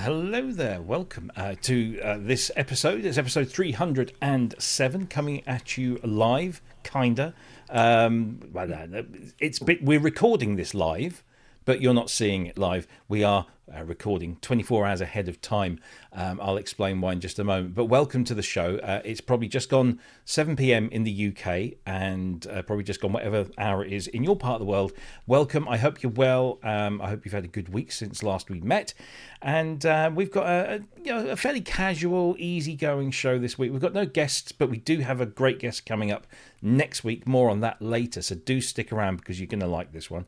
hello there. Welcome to this episode. It's episode 307, coming at you live, kinda. We're recording this live, but you're not seeing it live. We are recording 24 hours ahead of time. I'll explain why in just a moment. But welcome to the show. It's probably just gone 7 p.m. in the UK and probably just gone whatever hour it is in your part of the world. Welcome. I hope you're well. I hope you've had a good week since last we met. And we've got a fairly casual, easygoing show this week. We've got no guests, but we do have a great guest coming up next week. More on that later. So do stick around because you're going to like this one.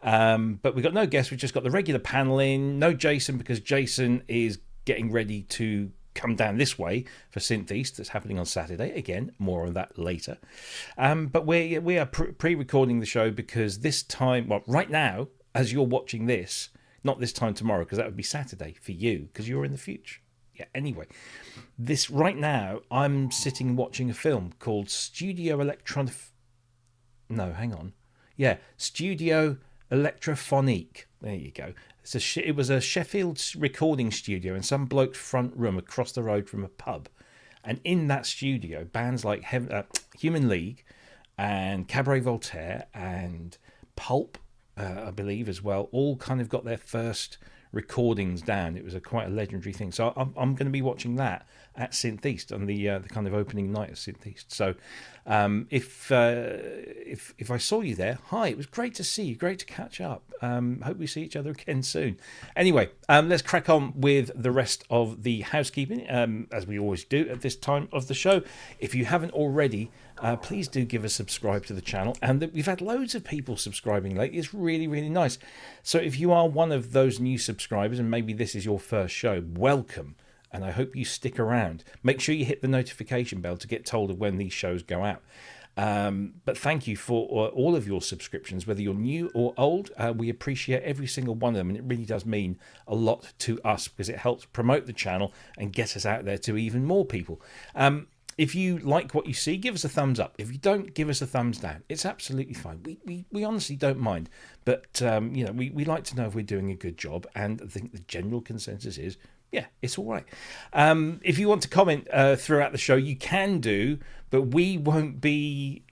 But we've got no guests. We've just got the regular panel in. No Jason, because Jason is getting ready to come down this way for Synth East. That's happening on Saturday. Again, more on that later. But we are pre-recording the show because this time, well, right now, as you're watching this, not this time tomorrow, because that would be Saturday for you, because you're in the future. Yeah, anyway, this right now, I'm sitting watching a film called Studio Electrophonique. There you go. It was a Sheffield recording studio in some bloke's front room across the road from a pub. And in that studio, bands like Human League and Cabaret Voltaire and Pulp, I believe as well, all kind of got their first recordings down. It was quite a legendary thing. So I'm going to be watching that at Synth East on the kind of opening night of Synth East. So if I saw you there, hi, it was great to see you, great to catch up. Hope we see each other again soon. Anyway, let's crack on with the rest of the housekeeping, as we always do at this time of the show. If you haven't already, please do give a subscribe to the channel. And we've had loads of people subscribing lately. It's really, really nice. So if you are one of those new subscribers, and maybe this is your first show, welcome. And I hope you stick around. Make sure you hit the notification bell to get told of when these shows go out. But thank you for all of your subscriptions, whether you're new or old. We appreciate every single one of them, and it really does mean a lot to us because it helps promote the channel and get us out there to even more people. If you like what you see, give us a thumbs up. If you don't, give us a thumbs down. It's absolutely fine. We honestly don't mind. But we like to know if we're doing a good job, and I think the general consensus is, yeah, it's all right. If you want to comment throughout the show, you can do, but we won't be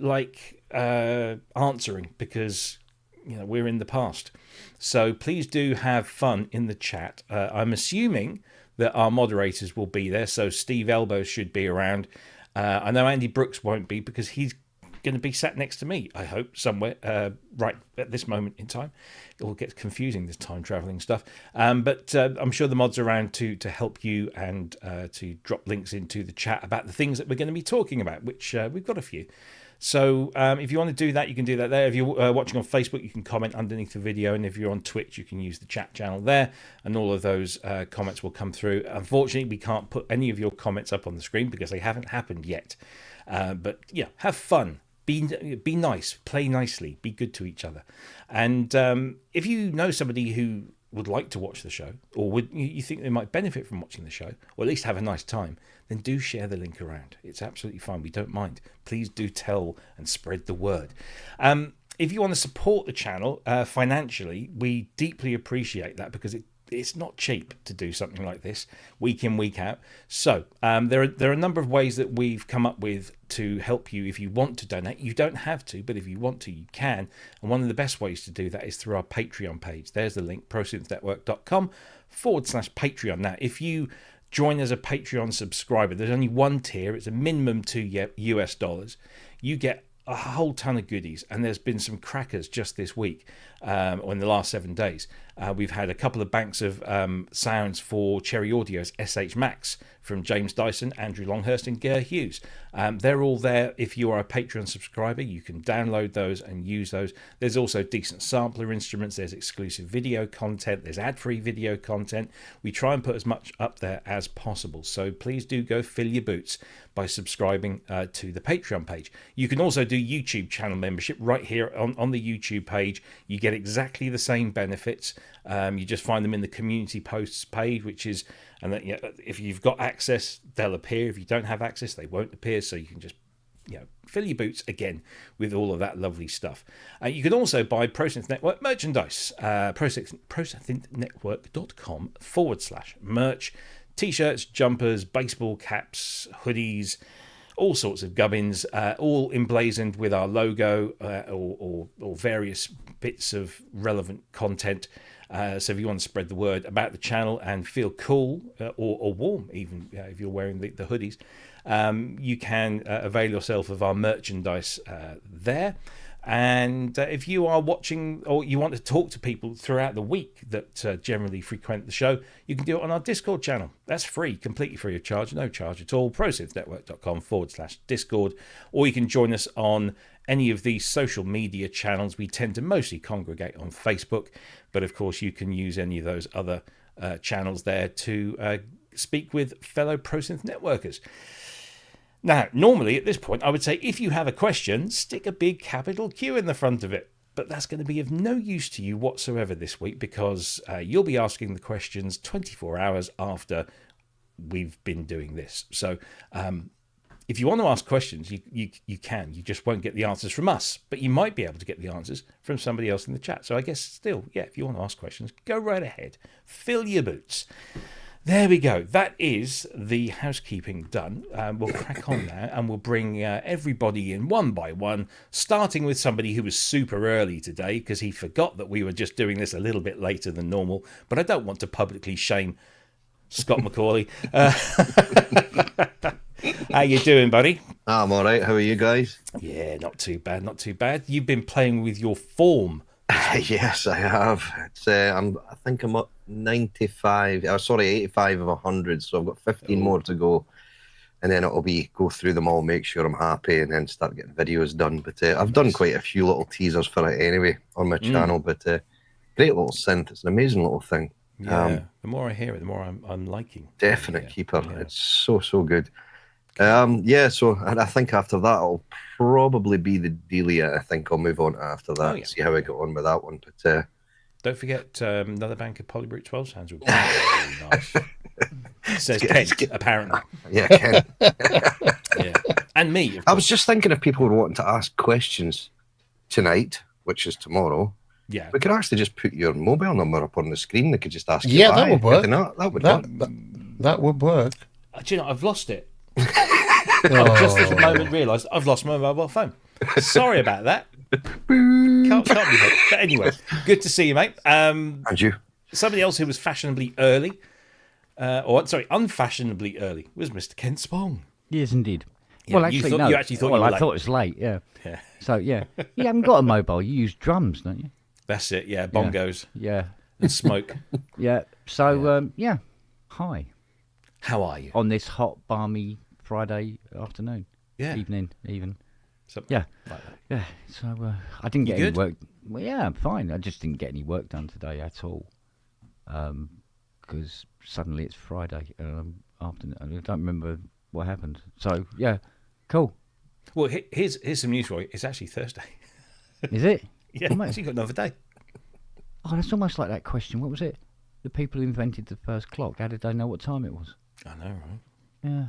answering because we're in the past. So please do have fun in the chat. I'm assuming that our moderators will be there, so Steve Elbow should be around. I know Andy Brooks won't be because he's going to be sat next to me, I hope, somewhere right at this moment in time. It all gets confusing, this time traveling stuff. But I'm sure the mods are around to help you and to drop links into the chat about the things that we're going to be talking about, which we've got a few. So if you want to do that, you can do that there. If you're watching on Facebook, you can comment underneath the video. And if you're on Twitch, you can use the chat channel there. And all of those comments will come through. Unfortunately, we can't put any of your comments up on the screen because they haven't happened yet. But yeah, have fun. Be nice, play nicely, be good to each other. And if you know somebody who would like to watch the show, or you think they might benefit from watching the show, or at least have a nice time, then do share the link around. It's absolutely fine. We don't mind. Please do tell and spread the word. If you want to support the channel financially, we deeply appreciate that because it's not cheap to do something like this week in, week out. So there are a number of ways that we've come up with to help you if you want to donate. You don't have to, but if you want to, you can. And one of the best ways to do that is through our Patreon page. There's the link, prosynthnetwork.com/Patreon. Now, if you join as a Patreon subscriber, there's only one tier. It's a minimum $2. You get a whole ton of goodies, and there's been some crackers just this week or in the last 7 days. We've had a couple of banks of sounds for Cherry Audio's SH Max from James Dyson, Andrew Longhurst and Ger Hughes. They're all there. If you are a Patreon subscriber, you can download those and use those. There's also decent sampler instruments. There's exclusive video content. There's ad-free video content. We try and put as much up there as possible. So please do go fill your boots by subscribing to the Patreon page. You can also do YouTube channel membership right here on the YouTube page. You get exactly the same benefits. You just find them in the community posts page, which is, and that, if you've got access, they'll appear. If you don't have access, they won't appear. So you can just fill your boots again with all of that lovely stuff. You can also buy ProSynth Network merchandise. ProSynthNetwork.com/merch. T-shirts, jumpers, baseball caps, hoodies, all sorts of gubbins, all emblazoned with our logo or various bits of relevant content. So if you want to spread the word about the channel and feel cool or warm, even if you're wearing the hoodies, you can avail yourself of our merchandise there. And if you are watching or you want to talk to people throughout the week that generally frequent the show, you can do it on our Discord channel. That's free, completely free of charge, no charge at all. ProSynthNetwork.com/Discord. Or you can join us on any of these social media channels. We tend to mostly congregate on Facebook, but of course you can use any of those other channels there to speak with fellow ProSynth networkers. Now, normally at this point, I would say if you have a question, stick a big capital Q in the front of it. But that's going to be of no use to you whatsoever this week because you'll be asking the questions 24 hours after we've been doing this. So if you want to ask questions, you can. You just won't get the answers from us. But you might be able to get the answers from somebody else in the chat. So I guess still, if you want to ask questions, go right ahead. Fill your boots. There we go. That is the housekeeping done. We'll crack on now and we'll bring everybody in one by one, starting with somebody who was super early today because he forgot that we were just doing this a little bit later than normal. But I don't want to publicly shame Scott McAuley. How you doing, buddy? I'm all right. How are you guys? Yeah, not too bad, not too bad. You've been playing with your form. Yes, I have. It's I think I'm up 95. Sorry, 85 of 100. So I've got 15 more to go, and then it'll be go through them all, make sure I'm happy, and then start getting videos done. But I've done quite a few little teasers for it anyway on my channel. But great little synth. It's an amazing little thing. Yeah, the more I hear it, the more I'm liking. Definite keeper. Yeah. It's so good. So and I think after that I'll probably be the Delia. I think I'll move on after that, see how I get on with that one. But don't forget another bank of Polybrute 12 sounds would be really nice. Says Kent, apparently. Yeah, Ken. Yeah, and me. I was just thinking if people were wanting to ask questions tonight, which is tomorrow. Yeah, we could actually just put your mobile number up on the screen. They could just ask you. Yeah, that would work. That would work. That would work. Do you know, I've lost it. I've just this moment realised I've lost my mobile phone. Sorry about that. Can't be helped. But anyway, good to see you, mate. And you. Somebody else who was fashionably early, unfashionably early, was Mr. Kent Spong. Yes, indeed. Yeah, well, actually, no. You actually thought you were I late. thought it was late, yeah. So, yeah. You haven't got a mobile. You use drums, don't you? That's it, yeah. Bongos. Yeah. And smoke. Yeah. So, hi. How are you? On this hot, balmy Friday afternoon. Yeah. Evening, even. Something like that. Yeah. So, I didn't get any work. Well, yeah, I'm fine. I just didn't get any work done today at all. Because suddenly it's Friday afternoon. I don't remember what happened. So, yeah. Cool. Well, here's some news, Roy. It's actually Thursday. Is it? Yeah, so you've got another day. Oh, that's almost like that question. What was it? The people who invented the first clock, how did they know what time it was? I know, right? Yeah.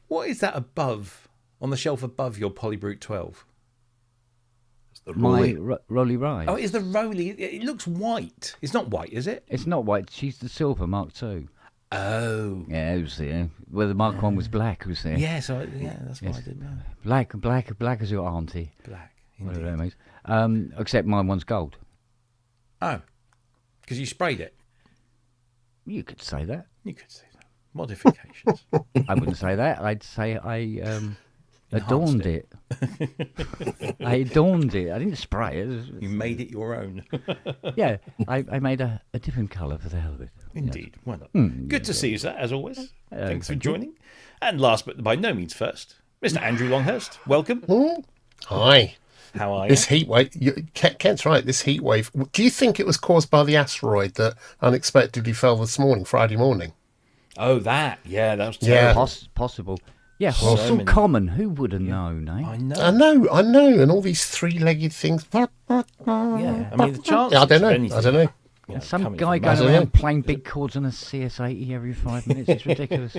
What is that on the shelf above your Polybrute 12? It's the Rolly Rye. Oh, it's the Rolly. It looks white. It's not white, is it? It's not white. She's the silver Mark II. Oh. Yeah, it was there. Well, the Mark 1 was black, was there? Yeah, that's why I didn't know. Black as your auntie. Black, whatever that means. Except my one's gold. Oh, because you sprayed it. You could say that. You could say that. Modifications. I wouldn't say that. I'd say I adorned it. I adorned it. I didn't spray it. You made it your own. Yeah, I made a different colour for the hell of it. Indeed. Yes. Why not? Good to see you, sir, as always. Thanks for joining. And last but by no means first, Mr. Andrew Longhurst. Welcome. Hi. How are you? This heat wave, Kent's right, this heat wave, do you think it was caused by the asteroid that unexpectedly fell this morning, Friday morning? Oh, that. Yeah, that was terrible. Yeah. Possible. Yeah, so common. Who would have known, eh? I know. I know. And all these three-legged things. Yeah, I mean, the chance. I don't know. And some coming guy from going Marillion. around playing big chords on a CS80 every 5 minutes. It's ridiculous.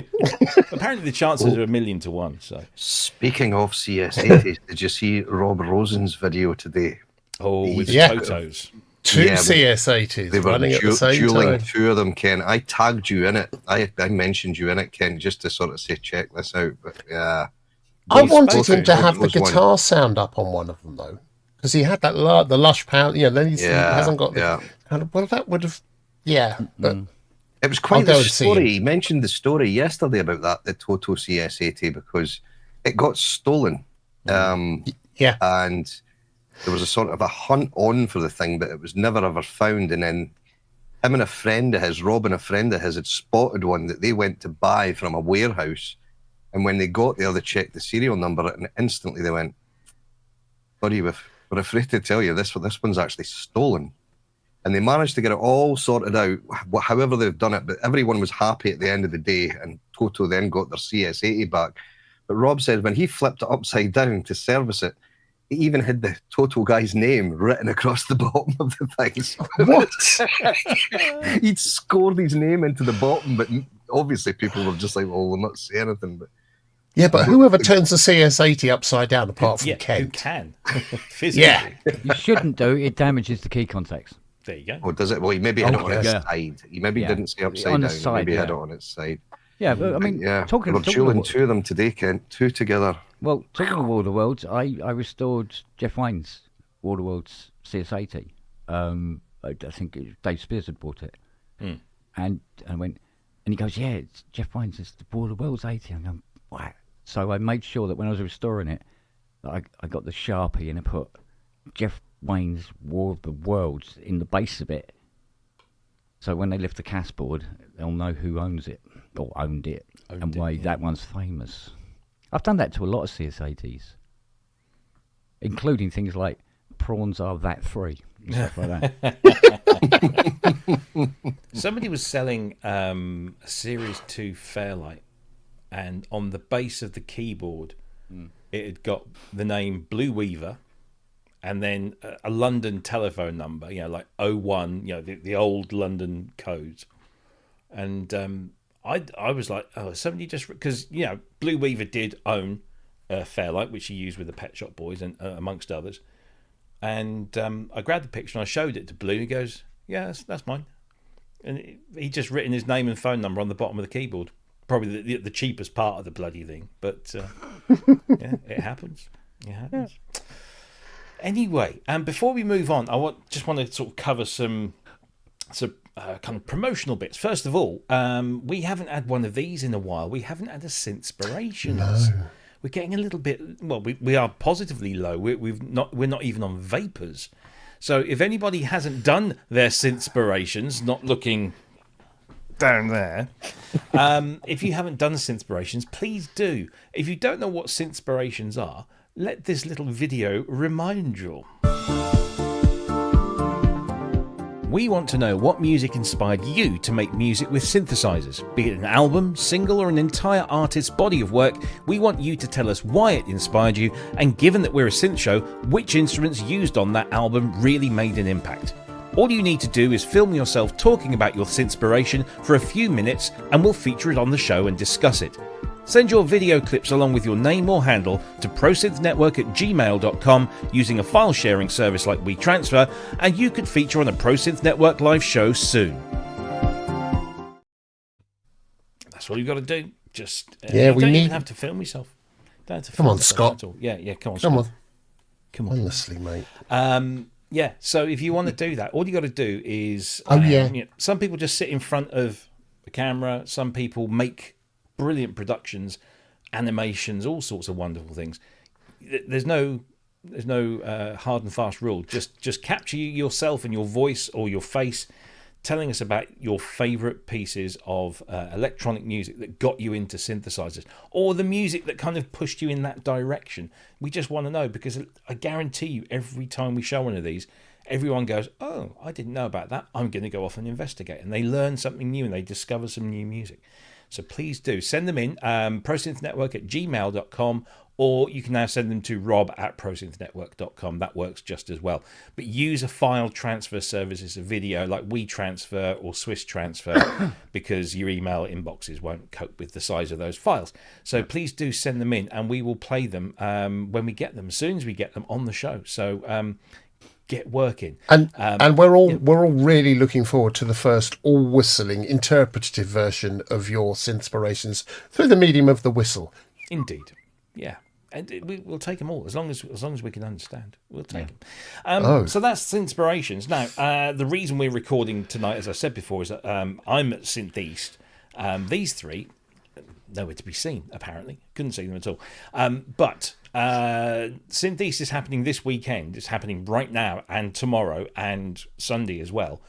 Apparently, the chances are 1,000,000 to 1. So, Speaking of CS80s, did you see Rob Rosen's video today? with the Yeah. Totos. Two Yeah, CS80s They were running at the same dueling time. two of them, Ken. I tagged you in it. I mentioned you in it, Ken, just to sort of say, check this out. But yeah. I He's wanted supposed him to to. have the Was one. guitar sound up on one of them, though. Because he had that the lush pound. Then he hasn't got the... Yeah. Well, that would have... Yeah, but... It was I'll quite go the and see story. him. He mentioned the story yesterday about that, the Toto CS80, because it got stolen. Yeah. And there was a sort of a hunt on for the thing, but it was never ever found. And then him and a friend of his, Rob and a friend of his, had spotted one that they went to buy from a warehouse. And when they got there, they checked the serial number, and instantly they went, "Sorry, we're afraid to tell you this one's actually stolen." And they managed to get it all sorted out, however they've done it. But everyone was happy at the end of the day, and Toto then got their CS80 back. But Rob said when he flipped it upside down to service it, he even had the Toto guy's name written across the bottom of the things. What? He'd scored his name into the bottom, but obviously people were just like, "Well, we'll not say anything." But Yeah, but whoever turns the CS80 upside down, apart from Who Kent. can? Physically. Yeah. You shouldn't do. It damages the key contacts. There you go. oh, does it? Well, he maybe had it on its yeah. side. He maybe Yeah. didn't say upside On the down. He side, maybe had yeah. it on its side. Yeah, but I mean, Yeah, talking we're dueling of, two of them today, Kent. Two together. well, talking of War of the Worlds, I restored Jeff Wayne's War of the Worlds CS80. I think Dave Spears had bought it, and I went, and he goes, "Yeah, it's Jeff Wayne's. It's the War of the Worlds 80." I'm going, "Wow!" So I made sure that when I was restoring it, that I got the Sharpie and I put Jeff Wayne's War of the Worlds in the base of it. So when they lift the cast board, they'll know who owns it or owned it and why that one's famous. I've done that to a lot of CS80s, including things like prawns are that free and stuff like that. Somebody was selling a Series 2 Fairlight, and on the base of the keyboard, it had got the name Blue Weaver, and then a London telephone number, like 01, the old London codes. And I was like, oh, somebody just, because Blue Weaver did own Fairlight, which he used with the Pet Shop Boys and amongst others. And I grabbed the picture and I showed it to Blue. He goes, "Yeah, that's mine." And he just written his name and phone number on the bottom of the keyboard. Probably the cheapest part of the bloody thing, but yeah, it happens. It happens. Yeah. Anyway, before we move on, I just want to sort of cover some kind of promotional bits. First of all, we haven't had one of these in a while. We haven't had a Synthspirations. No. We're getting a little bit. Well, we are positively low. We're not even on vapors. So if anybody hasn't done their Synthspirations, not looking down there, if you haven't done Synthspirations, please do. If you don't know what Synthspirations are, let this little video remind you. We want to know what music inspired you to make music with synthesizers. Be it an album, single, or an entire artist's body of work, we want you to tell us why it inspired you, and given that we're a synth show, which instruments used on that album really made an impact. All you need to do is film yourself talking about your synthspiration for a few minutes, and we'll feature it on the show and discuss it. Send your video clips along with your name or handle to prosynthnetwork@gmail.com using a file sharing service like WeTransfer, and you could feature on a ProSynth Network live show soon. That's all you've got to do. Just you don't even have to film yourself. Don't have to film Come on, yourself Scott. at all. Yeah, come on, Come Scott. on. Come on. Honestly, mate. Yeah, so if you want to do that, all you got to do is some people just sit in front of the camera. Some people make brilliant productions, animations, all sorts of wonderful things. There's no hard and fast rule. Just capture yourself and your voice or your face telling us about your favorite pieces of electronic music that got you into synthesizers, or the music that kind of pushed you in that direction. We just want to know, because I guarantee you every time we show one of these, everyone goes, "Oh, I didn't know about that. I'm going to go off and investigate." And they learn something new and they discover some new music. So please do send them in, prosynthnetwork@gmail.com, or you can now send them to rob@prosynthnetwork.com. That works just as well. But use a file transfer service as a video like WeTransfer or Swiss Transfer because your email inboxes won't cope with the size of those files. So please do send them in, and we will play them when we get them, as soon as we get them on the show. So get working. And we're all really looking forward to the first all whistling interpretative version of your Synthspirations through the medium of the whistle. Indeed. Yeah. And we'll take them all as long as we can understand. We'll take them. So that's Synthspirations. Now, the reason we're recording tonight, as I said before, is that I'm at Synth East. These three, nowhere to be seen, apparently. Couldn't see them at all. But Synth East is happening this weekend. It's happening right now and tomorrow and Sunday as well.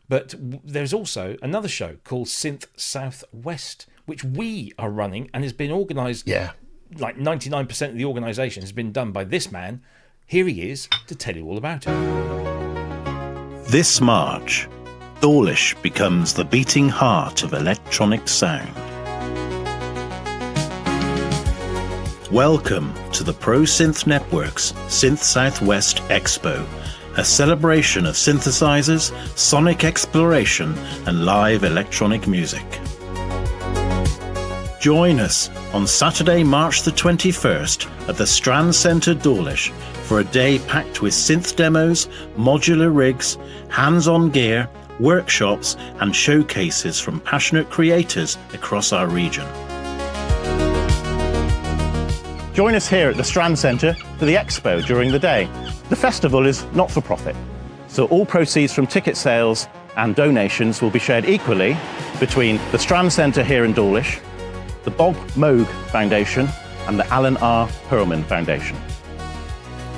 But there's also another show called Synth Southwest, which we are running and has been organised. Yeah. Like 99% of the organisation has been done by this man. Here he is to tell you all about it. This March, Dawlish becomes the beating heart of electronic sound. Welcome to the Pro Synth Network's Synth Southwest Expo, a celebration of synthesizers, sonic exploration, and live electronic music. Join us on Saturday, March the 21st at the Strand Centre, Dawlish, for a day packed with synth demos, modular rigs, hands-on gear, workshops and showcases from passionate creators across our region. Join us here at the Strand Centre for the Expo during the day. The festival is not for profit, so all proceeds from ticket sales and donations will be shared equally between the Strand Centre here in Dawlish, the Bob Moog Foundation and the Alan R. Perlman Foundation.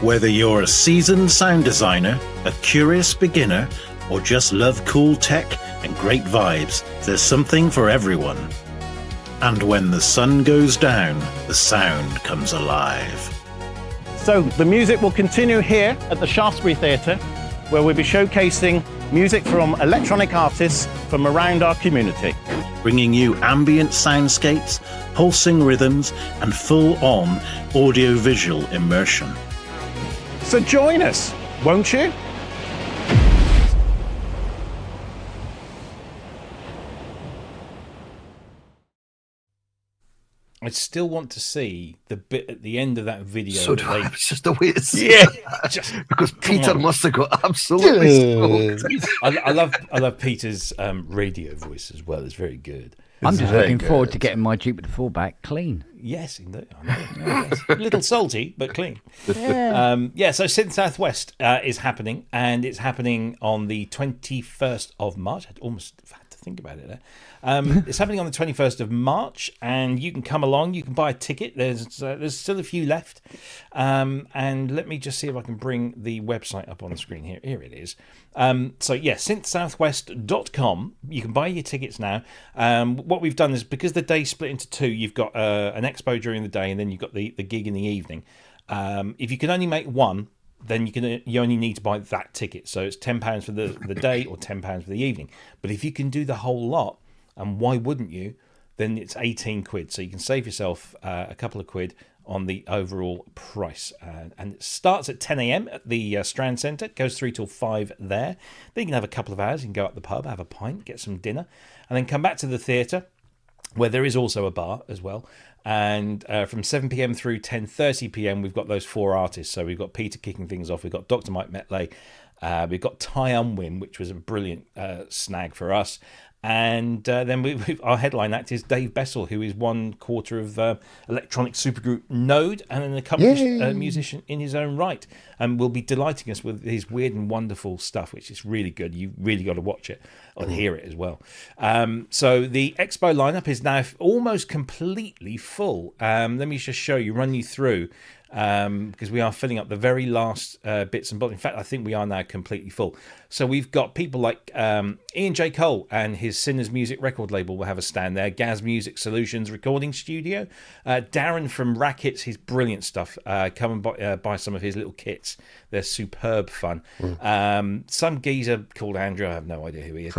Whether you're a seasoned sound designer, a curious beginner, or just love cool tech and great vibes, there's something for everyone. And when the sun goes down, the sound comes alive. So the music will continue here at the Shaftesbury Theatre, where we'll be showcasing music from electronic artists from around our community. Bringing you ambient soundscapes, pulsing rhythms, and full-on audio-visual immersion. So join us, won't you? I still want to see the bit at the end of that video. So do I. It's just a way to see Yeah, it. Because Peter must have got absolutely stoked. I love Peter's radio voice as well. It's very good. I'm just looking forward to getting my Jupiter 4 back clean. Yes, indeed. I know. Yes. A little salty, but clean. So Synth Southwest is happening, and it's happening on the 21st of March. I almost had to think about it there. It's happening on the 21st of March, and you can come along. You can buy a ticket. There's still a few left. And let me just see if I can bring the website up on the screen here. Here it is. synthsouthwest.com. You can buy your tickets now. What we've done is, because the day's split into two, you've got an expo during the day, and then you've got the gig in the evening. If you can only make one, then you only need to buy that ticket. So it's £10 for the day or £10 for the evening. But if you can do the whole lot, and why wouldn't you, then it's 18 quid. So you can save yourself a couple of quid on the overall price. And it starts at 10 a.m. at the Strand Centre. It goes through till 5 there. Then you can have a couple of hours. You can go up the pub, have a pint, get some dinner, and then come back to the theatre, where there is also a bar as well. And from 7 p.m. through 10:30 p.m, we've got those four artists. So we've got Peter kicking things off. We've got Dr. Mike Metlay. We've got Ty Unwin, which was a brilliant snag for us. And then our headline act is Dave Bessel, who is one quarter of electronic supergroup Node and an accomplished musician in his own right, and will be delighting us with his weird and wonderful stuff, which is really good. You really got to watch it and hear it as well. So the expo lineup is now almost completely full. Let me just run you through because we are filling up the very last bits and bobs. In fact, I think we are now completely full. So we've got people like Ian J. Cole and his Sinners Music record label will have a stand there. Gaz Music Solutions recording studio. Darren from Rackets, his brilliant stuff. Come and buy some of his little kits. They're superb fun. Some geezer called Andrew, I have no idea who he is.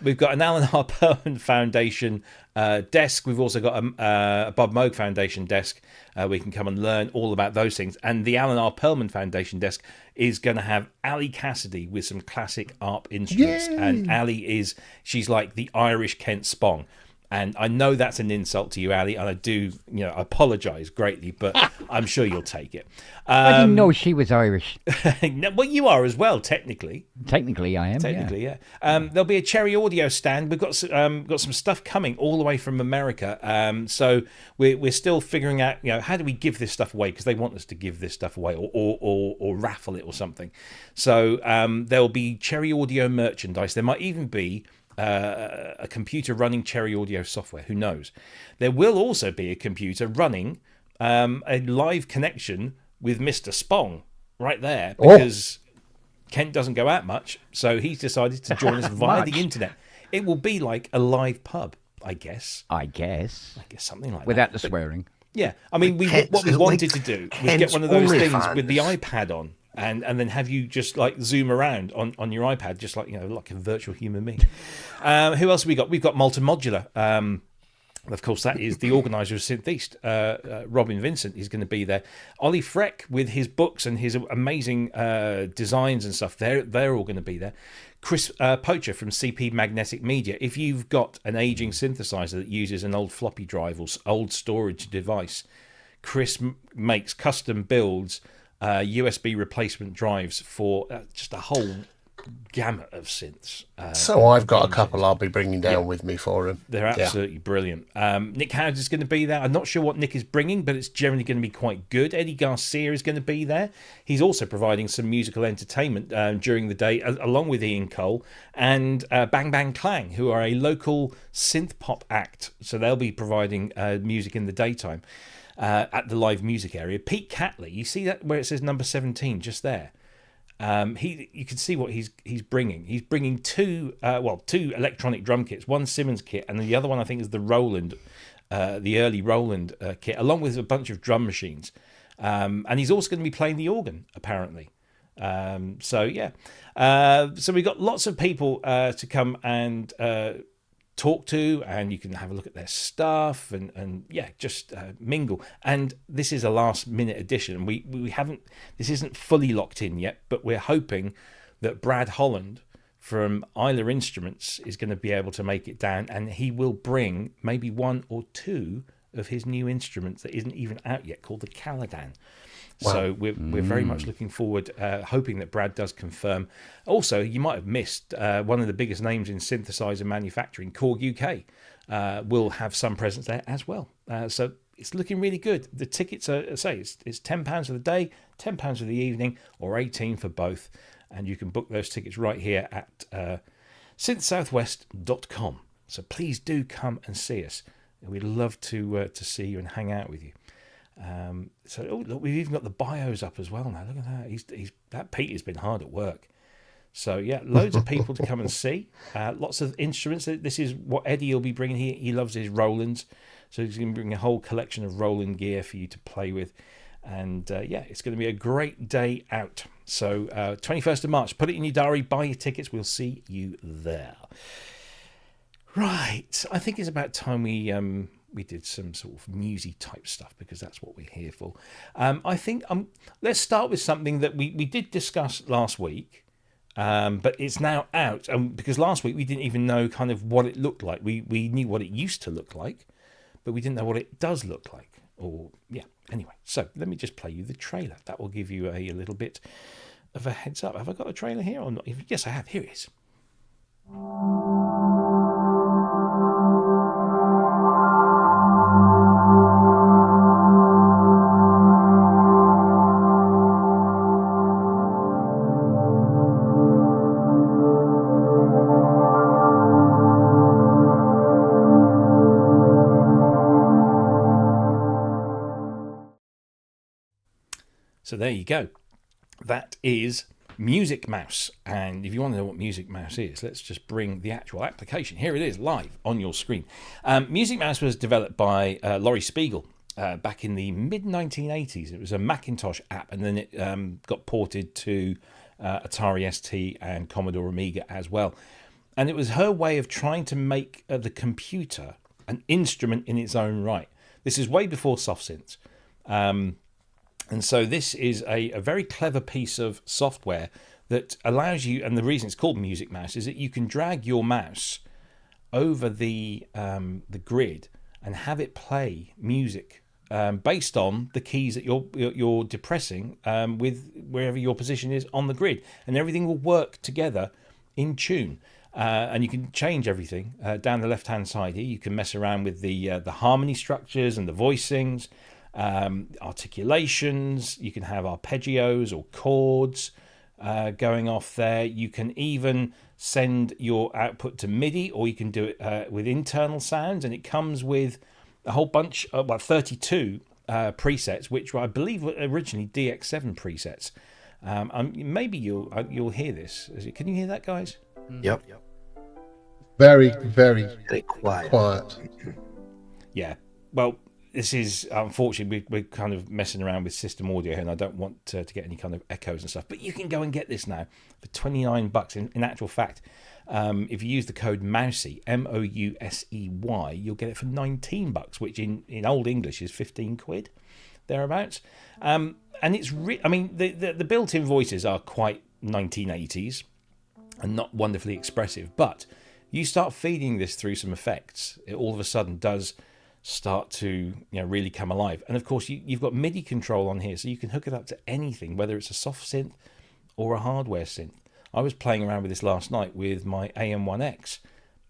We've got an Alan R. Perlman Foundation desk. We've also got a Bob Moog Foundation desk. We can come and learn all about those things. And the Alan R. Perlman Foundation desk is going to have Ali Cassidy with some classic ARP instruments. Yay! And Ali she's like the Irish Kent Spong. And I know that's an insult to you, Ali, and I do, apologise greatly, but I'm sure you'll take it. I didn't know she was Irish. Well, you are as well, technically. Technically, I am. Technically, yeah. There'll be a Cherry Audio stand. We've got some stuff coming all the way from America. So we're still figuring out, how do we give this stuff away? Because they want us to give this stuff away or raffle it or something. So there'll be Cherry Audio merchandise. There might even be a computer running Cherry Audio software. Who knows? There will also be a computer running a live connection with Mr. Spong right there, because Kent doesn't go out much, so he's decided to join us via the internet. It will be like a live pub, I guess something like without that. the swearing. Yeah, I mean, what we wanted to do was get one of those things with the iPad on. And then have you just like zoom around on your iPad, just like like a virtual human being. Who else have we got? We've got Multimodular. Of course, that is the organizer of Synth East. Robin Vincent is going to be there. Ollie Freck with his books and his amazing designs and stuff. They're all going to be there. Chris Poacher from CP Magnetic Media. If you've got an aging synthesizer that uses an old floppy drive or old storage device, Chris makes custom builds. USB replacement drives for just a whole gamut of synths. So I've got a couple I'll be bringing down with me for him. They're absolutely brilliant. Nick Howard is going to be there. I'm not sure what Nick is bringing, but it's generally going to be quite good. Eddie Garcia is going to be there. He's also providing some musical entertainment during the day, along with Ian Cole and Bang Bang Clang, who are a local synth pop act. So they'll be providing music in the daytime. At the live music area. Pete Catley, you see that where it says number 17 just there? You can see what he's bringing. He's bringing two electronic drum kits, one Simmons kit, and the other one I think is the Roland, the early Roland kit, along with a bunch of drum machines. And he's also going to be playing the organ, apparently. So we've got lots of people to come and talk to, and you can have a look at their stuff and just mingle. And this is a last minute edition. We haven't, this isn't fully locked in yet, but we're hoping that Brad Holland from Isla Instruments is going to be able to make it down, and he will bring maybe one or two of his new instruments that isn't even out yet, called the Caladan. Wow. So we're very much looking forward, hoping that Brad does confirm. Also, you might have missed one of the biggest names in synthesizer manufacturing, Korg UK, will have some presence there as well. So it's looking really good. The tickets are, it's £10 for the day, £10 for the evening, or $18 for both. And you can book those tickets right here at synthsouthwest.com. So please do come and see us. We'd love to see you and hang out with you. Look, we've even got the bios up as well now. Look at that. That Pete has been hard at work. So loads of people to come and see. Lots of instruments. This is what Eddie will be bringing. He loves his Rolands, so he's going to bring a whole collection of Roland gear for you to play with. And it's going to be a great day out. So 21st of March, put it in your diary, buy your tickets. We'll see you there. Right, I think it's about time we did some sort of musy type stuff, because that's what we're here for. I think let's start with something that we did discuss last week, but it's now out. Because last week we didn't even know kind of what it looked like. We knew what it used to look like, but we didn't know what it does look like. Anyway, so let me just play you the trailer. That will give you a little bit of a heads up. Have I got a trailer here or not? Yes, I have. Here it is. So there you go. That is Music Mouse. And if you want to know what Music Mouse is, let's just bring the actual application. Here it is, live on your screen. Music Mouse was developed by Laurie Spiegel back in the mid-1980s. It was a Macintosh app, and then it got ported to Atari ST and Commodore Amiga as well. And it was her way of trying to make the computer an instrument in its own right. This is way before soft synths. And so this is a very clever piece of software that allows you, and the reason it's called Music Mouse is that you can drag your mouse over the grid and have it play music based on the keys that you're depressing with wherever your position is on the grid, and everything will work together in tune. And you can change everything down the left-hand side here. You can mess around with the harmony structures and the voicings, articulations. You can have arpeggios or chords going off there. You can even send your output to MIDI, or you can do it with internal sounds, and it comes with a whole bunch of 32 presets, which were, I believe, were originally DX7 presets. Maybe you'll hear this. Can you hear that, guys? Yep. Very, very quiet. Yeah. Well, this is, unfortunately, we're kind of messing around with system audio here, and I don't want to get any kind of echoes and stuff. But you can go and get this now for $29. In actual fact, if you use the code MOUSEY, MOUSEY, you'll get it for $19, which in Old English is 15 quid, thereabouts. And it's, the built-in voices are quite 1980s and not wonderfully expressive, but you start feeding this through some effects, it all of a sudden does start to really come alive. And of course you've got MIDI control on here, so you can hook it up to anything, whether it's a soft synth or a hardware synth. I was playing around with this last night with my AM1X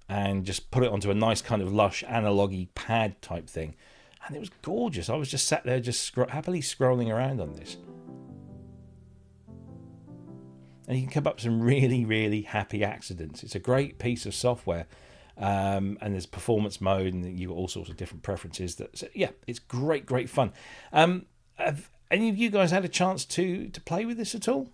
and just put it onto a nice kind of lush analogy pad type thing, and it was gorgeous. I was just sat there just happily scrolling around on this, and you can come up with some really, really happy accidents. It's a great piece of software, and there's performance mode, and you've got all sorts of different preferences. It's great fun. Have any of you guys had a chance to play with this at all?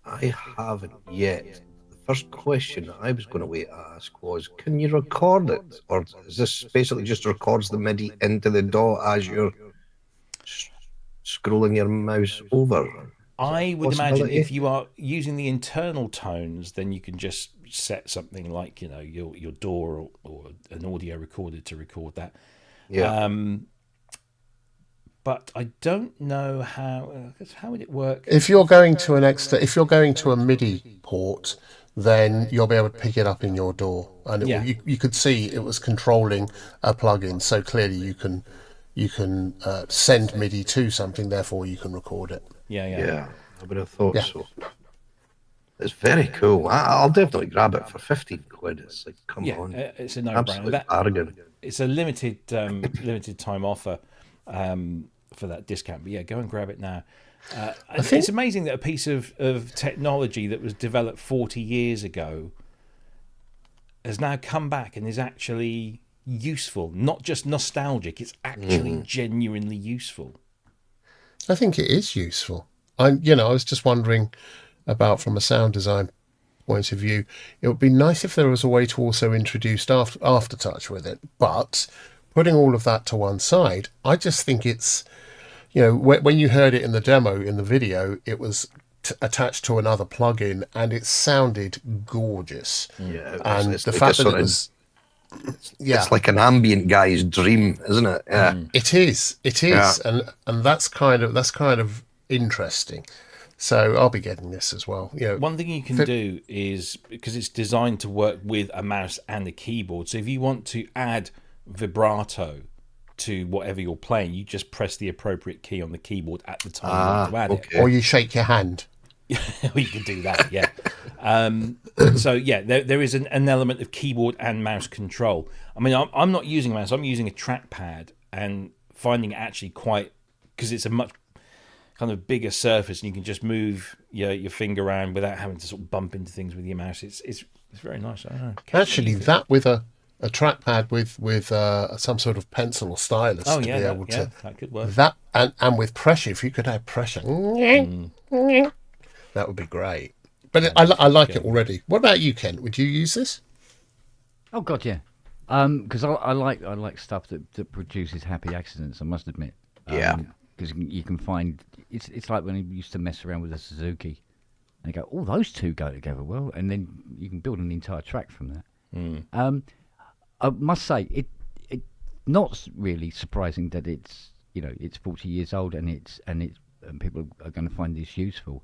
I haven't yet. The first question I was going to ask was, can you record it? Or is this basically just records the MIDI into the DAW as you're scrolling your mouse over? I would imagine if you are using the internal tones, then you can just set something like, your DAW or an audio recorder to record that. Yeah. But I don't know how would it work. If you're going to if you're going to a MIDI port, then you'll be able to pick it up in your DAW, and you could see it was controlling a plugin. So clearly you can send MIDI to something, therefore you can record it. Yeah, I would have thought so. It's very cool. I'll definitely grab it for 15 quid. It's like, come on. It's a no-brainer. Bargain. It's a limited time offer for that discount. But go and grab it now. It's amazing that a piece of technology that was developed 40 years ago has now come back and is actually useful, not just nostalgic. It's actually genuinely useful. I think it is useful. I was just wondering about, from a sound design point of view, it would be nice if there was a way to also introduce aftertouch with it. But putting all of that to one side, I just think it's, when you heard it in the demo, in the video, it was attached to another plugin, and it sounded gorgeous. Yeah, and it's the like fact that it was. It's like an ambient guy's dream, isn't it? Yeah. It is, and that's kind of interesting. So I'll be getting this as well. One thing you can do is, because it's designed to work with a mouse and a keyboard, so if you want to add vibrato to whatever you're playing, you just press the appropriate key on the keyboard at the time you want to add it. Or you shake your hand. Or you can do that, yeah. There is an element of keyboard and mouse control. I mean, I'm not using a mouse, I'm using a trackpad, and finding it actually quite, because it's a much kind of bigger surface, and you can just move your finger around without having to sort of bump into things with your mouse. It's very nice. I don't know. Actually, that with a a trackpad with some sort of pencil or stylus Oh to yeah, be that, able yeah, to that could work. that and with pressure. If you could have pressure, that would be great. But I like it already. What about you, Ken? Would you use this? Oh God, yeah. Because I like stuff that produces happy accidents. I must admit. Yeah. Because you can find it's like when I used to mess around with a Suzuki, and you go, oh, those two go together well, and then you can build an entire track from that. I must say it not really surprising that it's 40 years old and people are going to find this useful.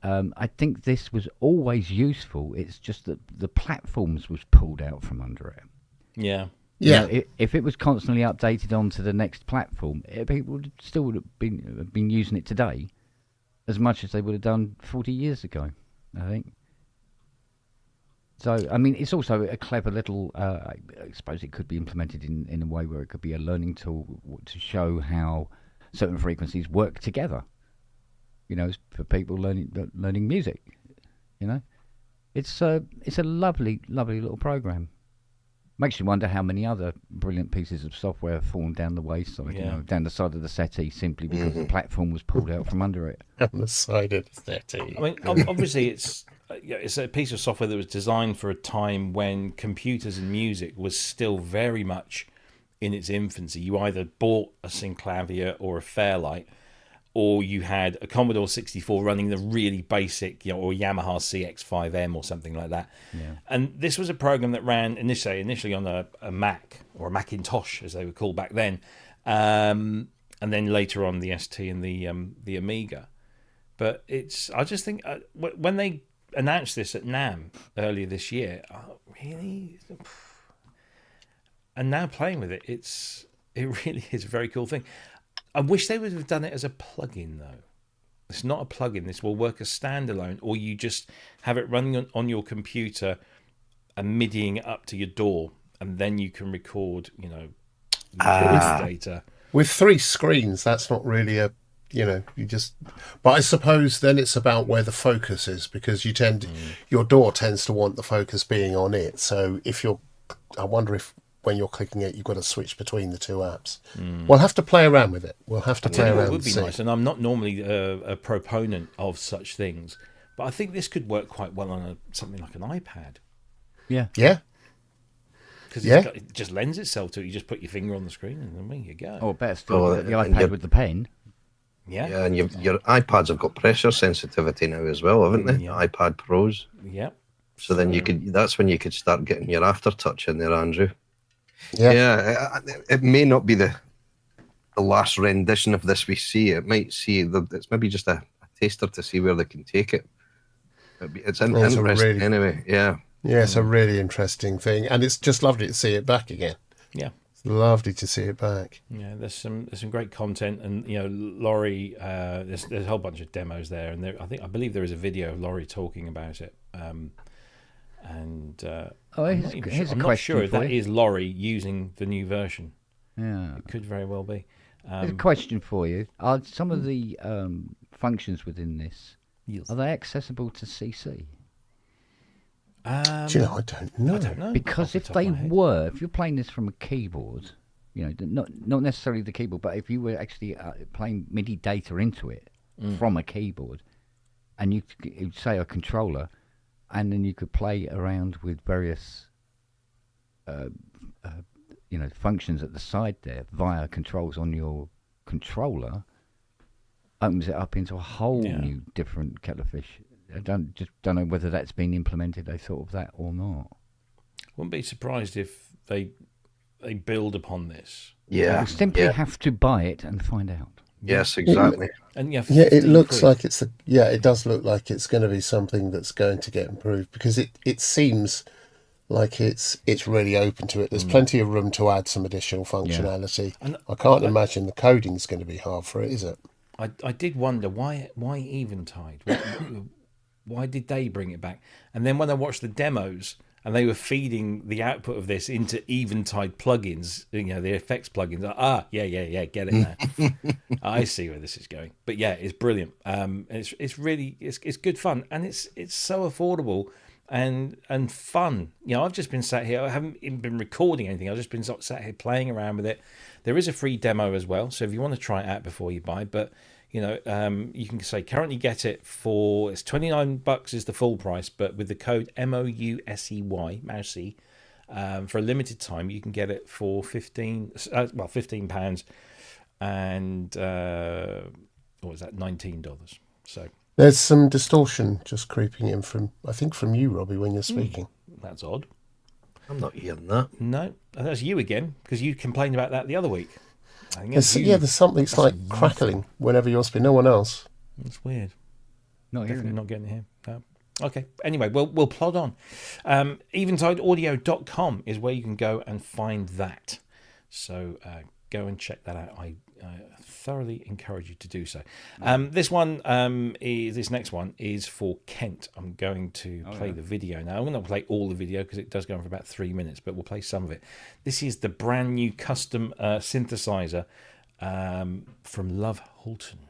I think this was always useful. It's just that the platforms was pulled out from under it. Yeah. Yeah. If it was constantly updated onto the next platform, people would have been using it today as much as they would have done 40 years ago, I think. So, I mean, it's also a clever little, I suppose it could be implemented in a way where it could be a learning tool to show how certain frequencies work together, for people learning music, It's a lovely, lovely little program. Makes you wonder how many other brilliant pieces of software have fallen down the wayside, down the side of the settee simply because the platform was pulled out from under it. On the side of the settee. I mean, obviously, it's a piece of software that was designed for a time when computers and music was still very much in its infancy. You either bought a Synclavier or a Fairlight, or you had a Commodore 64 running the really basic, or Yamaha CX5M or something like that. Yeah. And this was a program that ran initially on a Mac, or a Macintosh, as they were called back then, and then later on the ST and the Amiga. But I just think when they announced this at NAMM earlier this year, really, and now playing with it, it really is a very cool thing. I wish they would have done it as a plugin, though. It's not a plugin. This will work as standalone, or you just have it running on your computer and MIDIing it up to your DAW, and then you can record, data. With 3 screens, that's not really but I suppose then it's about where the focus is, because your DAW tends to want the focus being on it. So I wonder if when you're clicking it, you've got to switch between the 2 apps. We'll have to play around with it. It would be nice, and I'm not normally a proponent of such things, but I think this could work quite well on something like an iPad. Yeah. Yeah. Because it just lends itself to it. You just put your finger on the screen, and then there you go. Or better still, the iPad with the pen. Yeah, and your iPads have got pressure sensitivity now as well, haven't they? Yeah. iPad Pros. Yeah. So then that's when you could start getting your aftertouch in there, Andrew. Yeah. It may not be the last rendition of this we see. It might see it's maybe just a taster to see where they can take it. It's interesting anyway. Yeah. Yeah, it's a really interesting thing, and it's just lovely to see it back again. Yeah. It's lovely to see it back. Yeah, there's some great content, and Laurie, there's a whole bunch of demos there, and I believe there is a video of Laurie talking about it. Here's I'm a not question sure if for that you. is Laurie using the new version. Yeah. It could very well be. Here's a question for you. Are some of the functions within this, Yes. are they accessible to CC? Do you know, I don't know. I don't know. Because off the if top of they my head. were, if you're playing this from a keyboard, not necessarily the keyboard, but if you were actually playing MIDI data into it from a keyboard, and you'd say a controller, and then you could play around with various, functions at the side there via controls on your controller, opens it up into a whole new different kettle of fish. I don't know whether that's been implemented. They thought of that or not. Wouldn't be surprised if they build upon this. Yeah. You simply have to buy it and find out. Yes, exactly. And Yeah, 15 it looks quid. like it does look like it's going to be something that's going to get improved, because it seems like it's really open to it. There's plenty of room to add some additional functionality. And I can't imagine the coding's going to be hard for it, is it? I did wonder why Eventide? Why did they bring it back? And then when I watched the demos and they were feeding the output of this into Eventide plugins, the effects plugins, get it now. I see where this is going. But yeah, it's brilliant. It's really good fun, and it's so affordable. and fun. You know, I've just been sat here. I haven't even been recording anything. I've just been sat here playing around with it. There is a free demo as well, so if you want to try it out before you buy, but you know, you can say currently get it for, it's $29 is the full price, but with the code MOUSEY, Mousey, for a limited time, you can get it for £15, and what was that, $19. So there's some distortion just creeping in from, I think, from you, Robbie, when you're speaking. That's odd. I'm not hearing that. No, that's you again, because you complained about that the other week. I think There's something it's like crackling whenever you're speaking. No one else. It's weird. Definitely Not getting it here. No. Okay. Anyway, we'll plod on. Evensideaudio.com is where you can go and find that. So go and check that out. I thoroughly encourage you to do so. This next one is for Kent. I'm going to play the video now. I'm going to play all the video because it does go on for about 3 minutes, but we'll play some of it. This is the brand new custom synthesizer from Love Holton.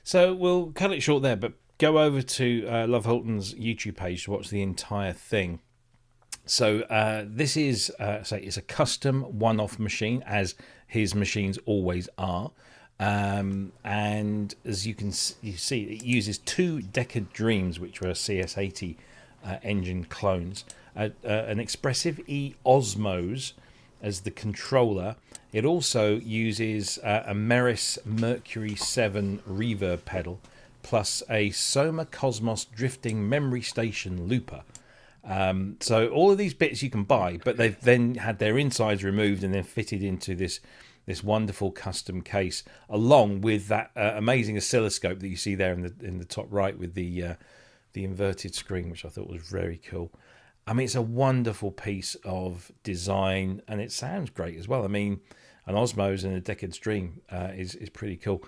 So we'll cut it short there, but go over to Love Holton's YouTube page to watch the entire thing. So this is it's a custom one-off machine, as his machines always are. And as you see, it uses two Deckard Dreams, which were CS80 engine clones, an Expressive E Osmos as the controller. It also uses a Meris Mercury 7 reverb pedal, plus a Soma Cosmos drifting memory station looper. So all of these bits you can buy, but they've then had their insides removed and then fitted into this wonderful custom case, along with that amazing oscilloscope that you see there in the top right with the inverted screen, which I thought was very cool. I mean, it's a wonderful piece of design, and it sounds great as well. I mean, an Osmos and a Deckard's Dream is pretty cool.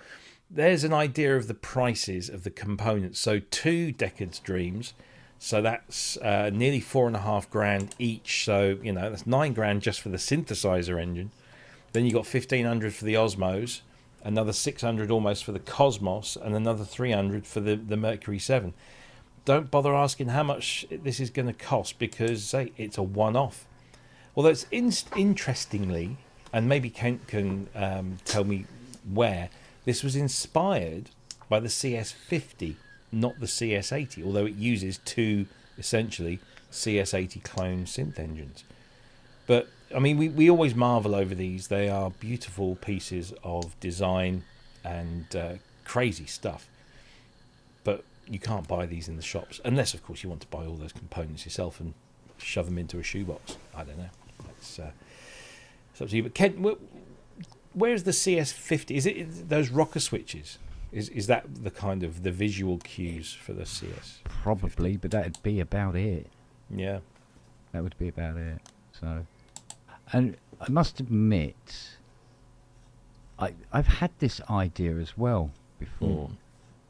There's an idea of the prices of the components. So 2 Deckard's Dreams, so that's nearly $4,500 each. So that's $9,000 just for the synthesizer engine. Then you got $1,500 for the Osmos, another $600 almost for the Cosmos, and another $300 for the Mercury 7. Don't bother asking how much this is going to cost, because it's a one-off. Although it's interestingly, and maybe Kent can tell me where, this was inspired by the CS50, not the CS80, although it uses 2 essentially CS80 clone synth engines. But I mean, we always marvel over these. They are beautiful pieces of design and crazy stuff. But you can't buy these in the shops, unless, of course, you want to buy all those components yourself and shove them into a shoebox. I don't know. It's up to you. But Kent, where's the CS50? Is it those rocker switches? Is that the kind of the visual cues for the CS? Probably, but that'd be about it. Yeah, that would be about it. So, and I must admit, I've had this idea as well before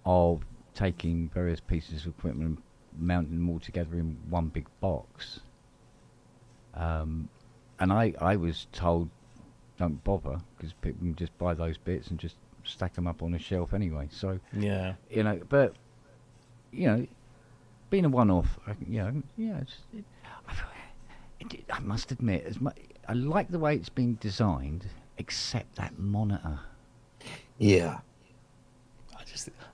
of taking various pieces of equipment and mounting them all together in one big box. And I was told don't bother because people can just buy those bits and just stack them up on a shelf anyway. So Yeah. but being a one-off, I must admit, I like the way it's been designed, except that monitor. Yeah.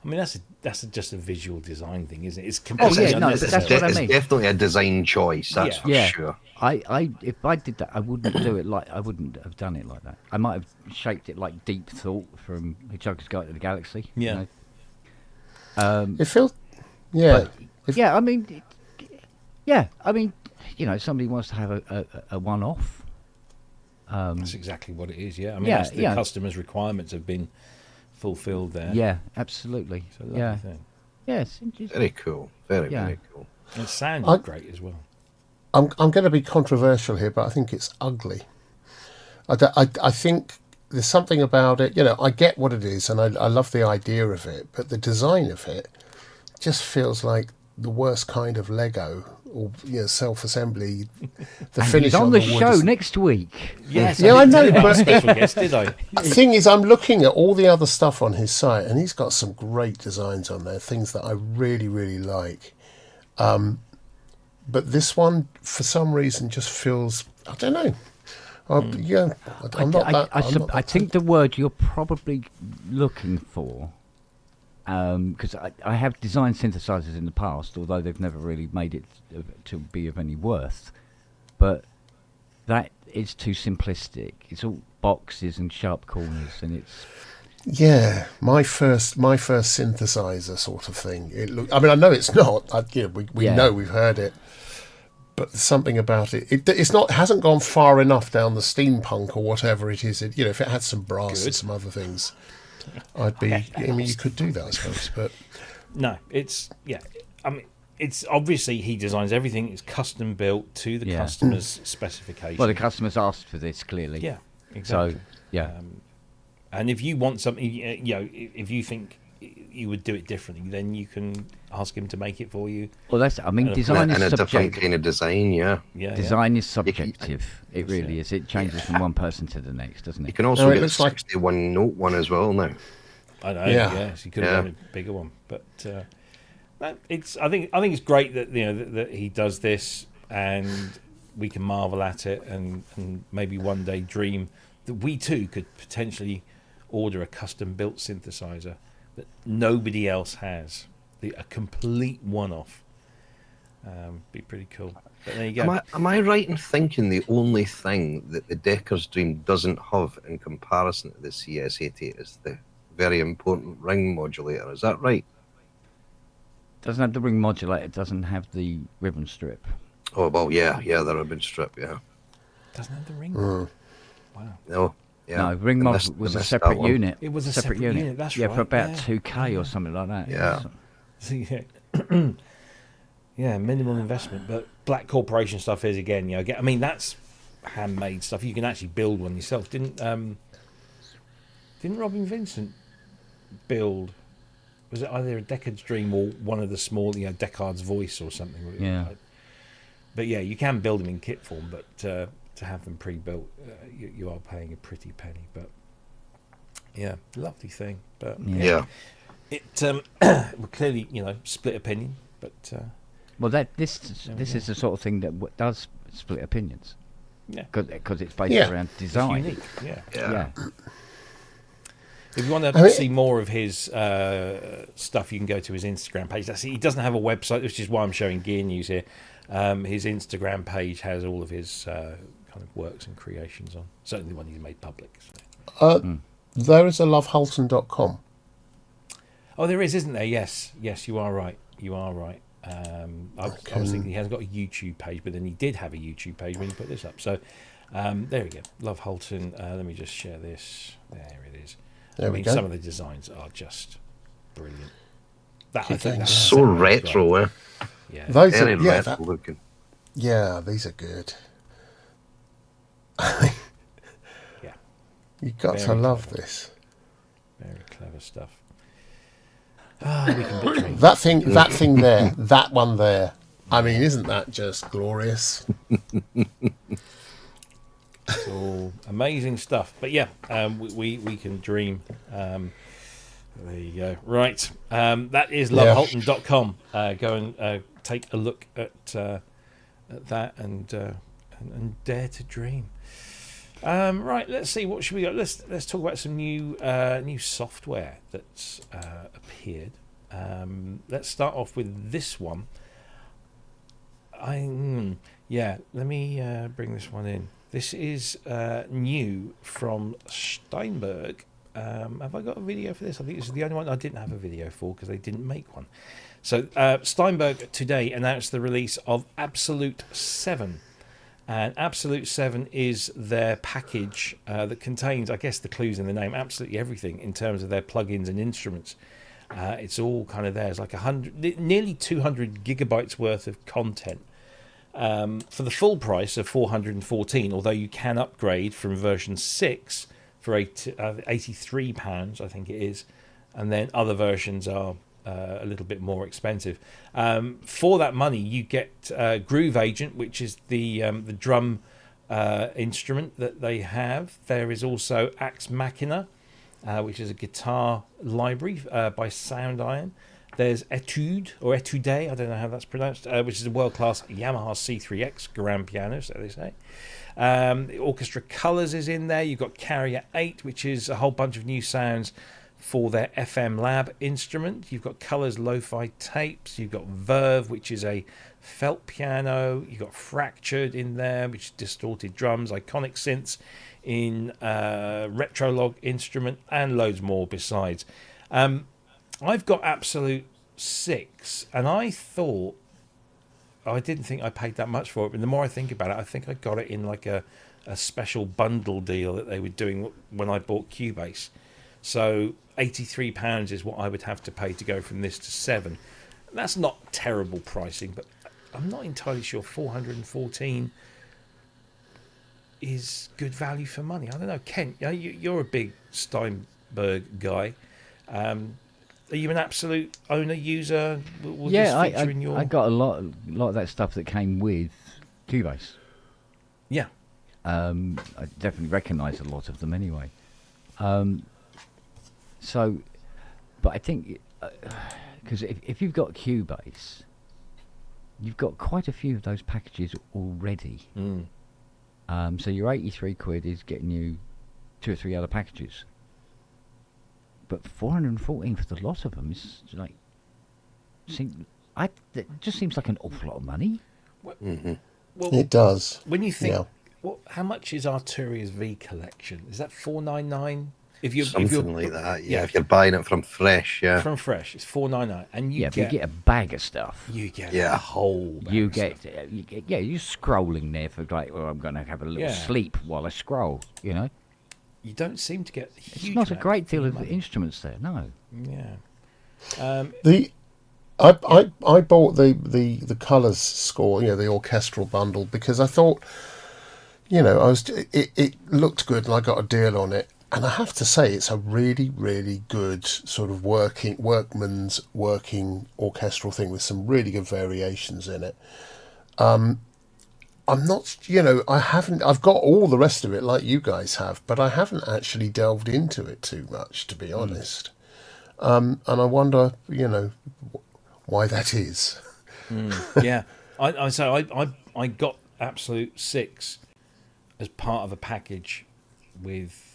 I mean, that's just a visual design thing, isn't it? It's Oh, completely yeah, no, unnecessary. that's what I mean. It's definitely a design choice, that's for Yeah. sure. If I did that, I wouldn't do it like I wouldn't have done it like that. I might have shaped it like Deep Thought from Hitchhiker's Guide to the Galaxy. Yeah. It feels, yeah. Somebody wants to have a one-off. That's exactly what it is. Yeah. I mean, Yeah, that's the customers' requirements have been fulfilled there. Yeah, absolutely. It's a lovely thing. Yes. Very cool. Very, Yeah. very cool. And it sounds great as well. I'm going to be controversial here, but I think it's ugly. I think there's something about it. I get what it is, and I love the idea of it, but the design of it just feels like the worst kind of Lego or self-assembly. The And finish he's on the wood show is- next week. Yes. Yeah, I know, didn't have a but- special guest, did I? The thing is, I'm looking at all the other stuff on his site, and he's got some great designs on there, things that I really, really like. But this one, for some reason, just feels, I don't know. I think the word you're probably looking for, because I have designed synthesizers in the past, although they've never really made it to be of any worth. But that is too simplistic. It's all boxes and sharp corners, and it's my first synthesizer sort of thing. I know it's not. We know, we've heard it, but there's something about it. It's not. Hasn't gone far enough down the steampunk or whatever it is. If it had some brass and some other things, I'd be. I mean, you could do that, I suppose, but No, it's I mean, it's obviously he designs everything. It's custom built to the customer's specification. well, the customers asked for this clearly. Yeah, exactly. So yeah. And if you want something, if you think you would do it differently, then you can ask him to make it for you. Well, design And is a different subjective. kind of design, yeah. Yeah, Design is subjective. It really is. It changes from one person to the next, doesn't You it? can also it get a looks like- 61 note one as well now. I know. Yeah. Yes, he could have done a bigger one, but it's. I think it's great that that he does this, and we can marvel at it, and maybe one day dream that we too could potentially order a custom built synthesizer that nobody else has, a complete one-off. Be pretty cool. But there you go. Am I right in thinking the only thing that the Decker's Dream doesn't have in comparison to the CS88 is the very important ring modulator? Is that right? Doesn't have the ring modulator. Doesn't have the ribbon strip. Oh, well, yeah, the ribbon strip, yeah. Doesn't have the ring. Wow. No, yeah. No, ring I mod missed- was I a missed that separate one. unit. It was a separate unit, that's yeah, right, for about yeah. 2K or something like that. Yeah. So, yeah, minimal investment, but Black Corporation stuff is again. I mean, that's handmade stuff. You can actually build one yourself. Didn't Robin Vincent build? Was it either a Deckard's Dream or one of the small, Deckard's Voice or something? Yeah. But yeah, you can build them in kit form, but to have them pre-built, you are paying a pretty penny. But yeah, lovely thing. But Yeah. it well, clearly, split opinion, but Well, this is the sort of thing that does split opinions. yeah, Because it's based Yeah. around it's design. unique. Yeah. Yeah. If you want to see more of his stuff, you can go to his Instagram page. He doesn't have a website, which is why I'm showing Gear News here. His Instagram page has all of his kind of works and creations on. Certainly the one he's made public. So. there is a lovehulton.com. Oh, there is, isn't there? Yes, you are right. I was thinking he hasn't got a YouTube page, but then he did have a YouTube page when he put this up. So there we go. Love Holton. Let me just share this. There it is. There we go. Some of the designs are just brilliant. I think that's So retro, eh? Yeah. Those Very are, retro looking. yeah, these are good. Yeah. You've got to Very love clever. this. Very clever stuff. We can butcher it. That thing there, that one there. I mean, isn't that just glorious? It's all amazing stuff. But yeah, we can dream. There you go. Right. That is loveholton.com. Go and take a look at that and dare to dream. Right. Let's see. What should we go? Let's talk about some new software that's appeared. Let's start off with this one. Let me bring this one in. This is new from Steinberg. Have I got a video for this? I think this is the only one I didn't have a video for because they didn't make one. So Steinberg today announced the release of Absolute 7. And Absolute 7 is their package that contains, I guess the clue's in the name, absolutely everything in terms of their plugins and instruments. It's all kind of there. It's like nearly 200 gigabytes worth of content. For the full price of $414, although you can upgrade from version 6 for £83, I think it is, and then other versions are a little bit more expensive. For that money, you get Groove Agent, which is the drum instrument that they have. There is also Axe Machina, which is a guitar library by Sound Iron. There's Etude, or Etude, I don't know how that's pronounced, which is a world-class Yamaha C3X grand piano, so they say. The Orchestra Colors is in there. You've got Carrier 8, which is a whole bunch of new sounds for their FM Lab instrument. You've got Colors Lo-Fi tapes. You've got Verve, which is a felt piano. You've got Fractured in there, which is distorted drums. Iconic Synths in Retrolog instrument, and loads more besides. I've got Absolute 6, and I didn't think I paid that much for it, but the more I think about it, I think I got it in like a special bundle deal that they were doing when I bought Cubase. So £83 is what I would have to pay to go from this to 7. That's not terrible pricing, but I'm not entirely sure 414 is good value for money. I don't know, Kent, you're a big Steinberg guy. Are you an Absolute owner, user? Will this feature in your... I got a lot of that stuff that came with Cubase. Yeah. I definitely recognise a lot of them anyway. But I think, because if you've got Cubase, you've got quite a few of those packages already. So your £83 is getting you 2 or 3 other packages. But 414 for the lot of them is like, it just seems like an awful lot of money. Well, it does. When you think, how much is Arturia's V collection? Is that $499? If you're like that, if you're buying it from Fresh, from Fresh, it's $499, and you you get a bag of stuff. You get a whole bag. You get you're scrolling there for like, I'm going to have a little sleep while I scroll. You don't seem to get huge. It's not a great deal of instruments there, no. Yeah. I bought the colours score, the orchestral bundle, because I thought, it looked good and I got a deal on it. And I have to say, it's a really, really good sort of workman's working orchestral thing with some really good variations in it. I'm not, I've got all the rest of it like you guys have, but I haven't actually delved into it too much, to be honest. And I wonder, why that is. Yeah. I got Absolute 6 as part of a package with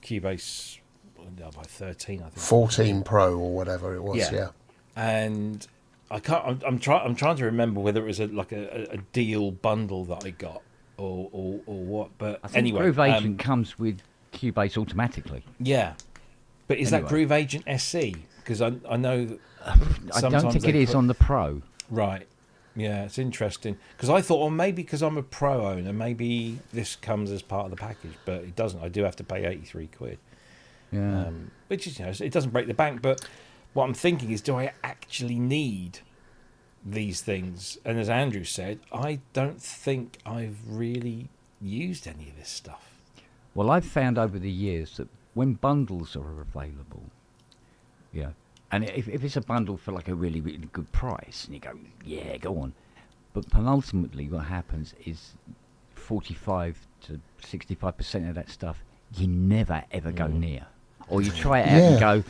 Cubase by 13, I think. 14 Pro or whatever it was, yeah. And I can't. I'm trying to remember whether it was a deal bundle that I got or what. But I think anyway, Groove Agent comes with Cubase automatically. Yeah, but is that Groove Agent SE? Because I know that I don't think it is on the Pro. Right. Yeah, it's interesting because I thought, maybe because I'm a Pro owner, maybe this comes as part of the package, but it doesn't. I do have to pay £83. Yeah, which is it doesn't break the bank. But what I'm thinking is, do I actually need these things? And as Andrew said, I don't think I've really used any of this stuff. Well, I've found over the years that when bundles are available, and if it's a bundle for like a really, really good price, and you go, yeah, go on. But penultimately, what happens is 45 to 65% of that stuff you never ever go near, or you try it out and go,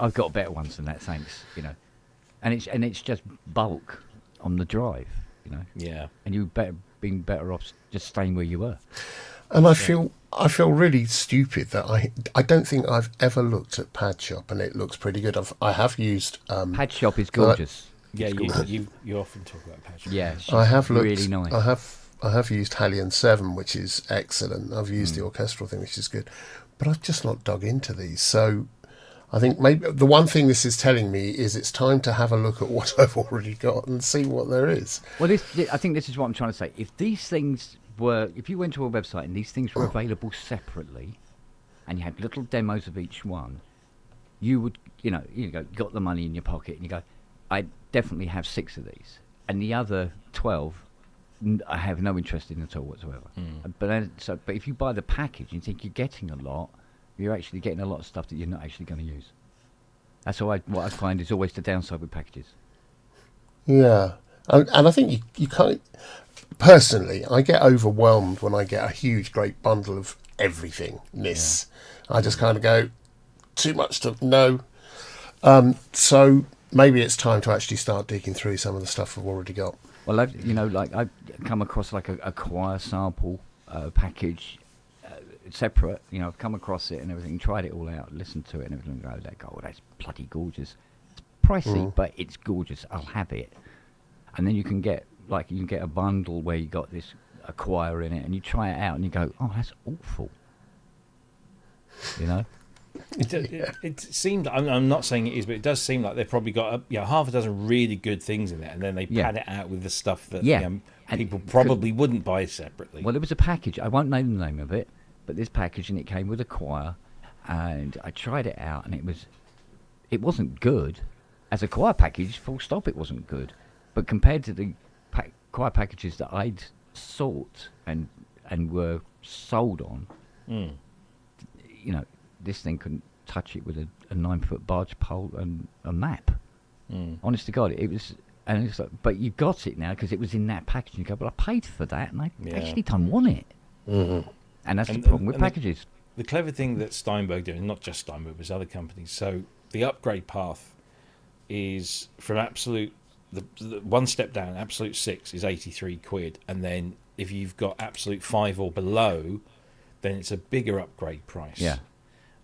I've got better ones than that, thanks, and it's just bulk on the drive, and you been better off just staying where you were. And I feel really stupid that I don't think I've ever looked at Pad Shop, and it looks pretty good. I have used Pad Shop is gorgeous. Yeah, you often talk about Pad Shop. Yeah, I have looked. Really nice. I have used Hallion 7, which is excellent. I've used the orchestral thing, which is good, but I've just not dug into these. So I think maybe the one thing this is telling me is it's time to have a look at what I've already got and see what there is. Well, I think this is what I'm trying to say. If these things if you went to a website and these things were available separately, and you had little demos of each one, you would, you got the money in your pocket, and you go, I definitely have 6 of these, and the other 12, I have no interest in at all whatsoever. But if you buy the package and you think you're getting a lot, you're actually getting a lot of stuff that you're not actually going to use. That's what I find is always the downside with packages. Yeah, and I think you can't. Personally, I get overwhelmed when I get a huge, great bundle of everything. I just kind of go, too much to know. So maybe it's time to actually start digging through some of the stuff I've already got. Well, I've come across like a choir sample package separate. I've come across it and everything, tried it all out, listened to it and everything. That's bloody gorgeous. It's pricey, but it's gorgeous. I'll have it. And then you can get a bundle where you got a choir in it, and you try it out and you go, oh, that's awful. It seemed, I'm not saying it is, but it does seem like they've probably got half a dozen really good things in there, and then they pad it out with the stuff that people probably wouldn't buy separately. Well, there was a package, I won't name the name of it, but this package, and it came with a choir, and I tried it out, and it wasn't good. As a choir package, full stop, it wasn't good. But compared to the choir packages that I'd sought and were sold on, this thing couldn't touch it with a 9-foot barge pole and a map. Honest to God, it was, and it's like, but you got it now because it was in that package. You go, but I paid for that, and I actually don't want it. And that's the problem with packages. The clever thing that Steinberg did, and not just Steinberg, but other companies. So the upgrade path is from Absolute. The one step down, Absolute 6 is 83 quid, and then if you've got Absolute 5 or below, then it's a bigger upgrade price. Yeah.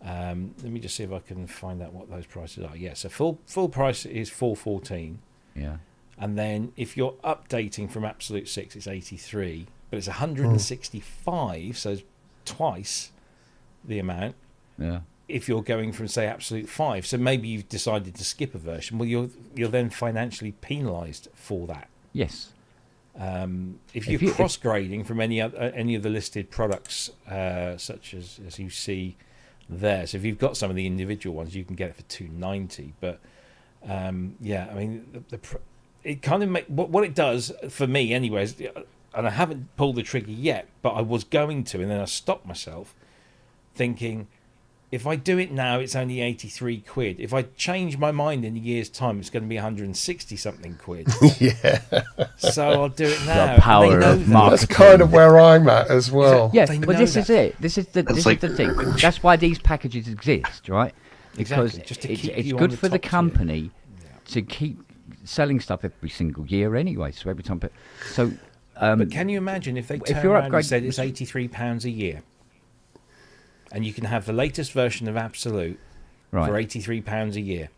Let me just see if I can find out what those prices are. Yeah, so full price is 414. Yeah. And then if you're updating from Absolute 6, it's 83, but it's 165, so it's twice the amount. Yeah. If you're going from, say, Absolute 5. So maybe you've decided to skip a version. Well, you're then financially penalised for that. Yes. If you're cross-grading from any of the listed products, such as you see there, so if you've got some of the individual ones, you can get it for $290. But I mean, it kind of what it does for me, anyways. And I haven't pulled the trigger yet, but I was going to, and then I stopped myself, thinking, if I do it now, it's only 83 quid. If I change my mind in a year's time, it's going to be 160 something quid. Yeah. So I'll do it now. The power of marketing. That's kind of where I'm at as well. Yeah, but this is it. This is the thing. That's why these packages exist, right? Because exactly. Just to keep it's you good on for the top company to keep selling stuff every single year anyway. So every time, but can you imagine if they turned around and said it's £83 a year? And you can have the latest version of Absolute for £83 a year.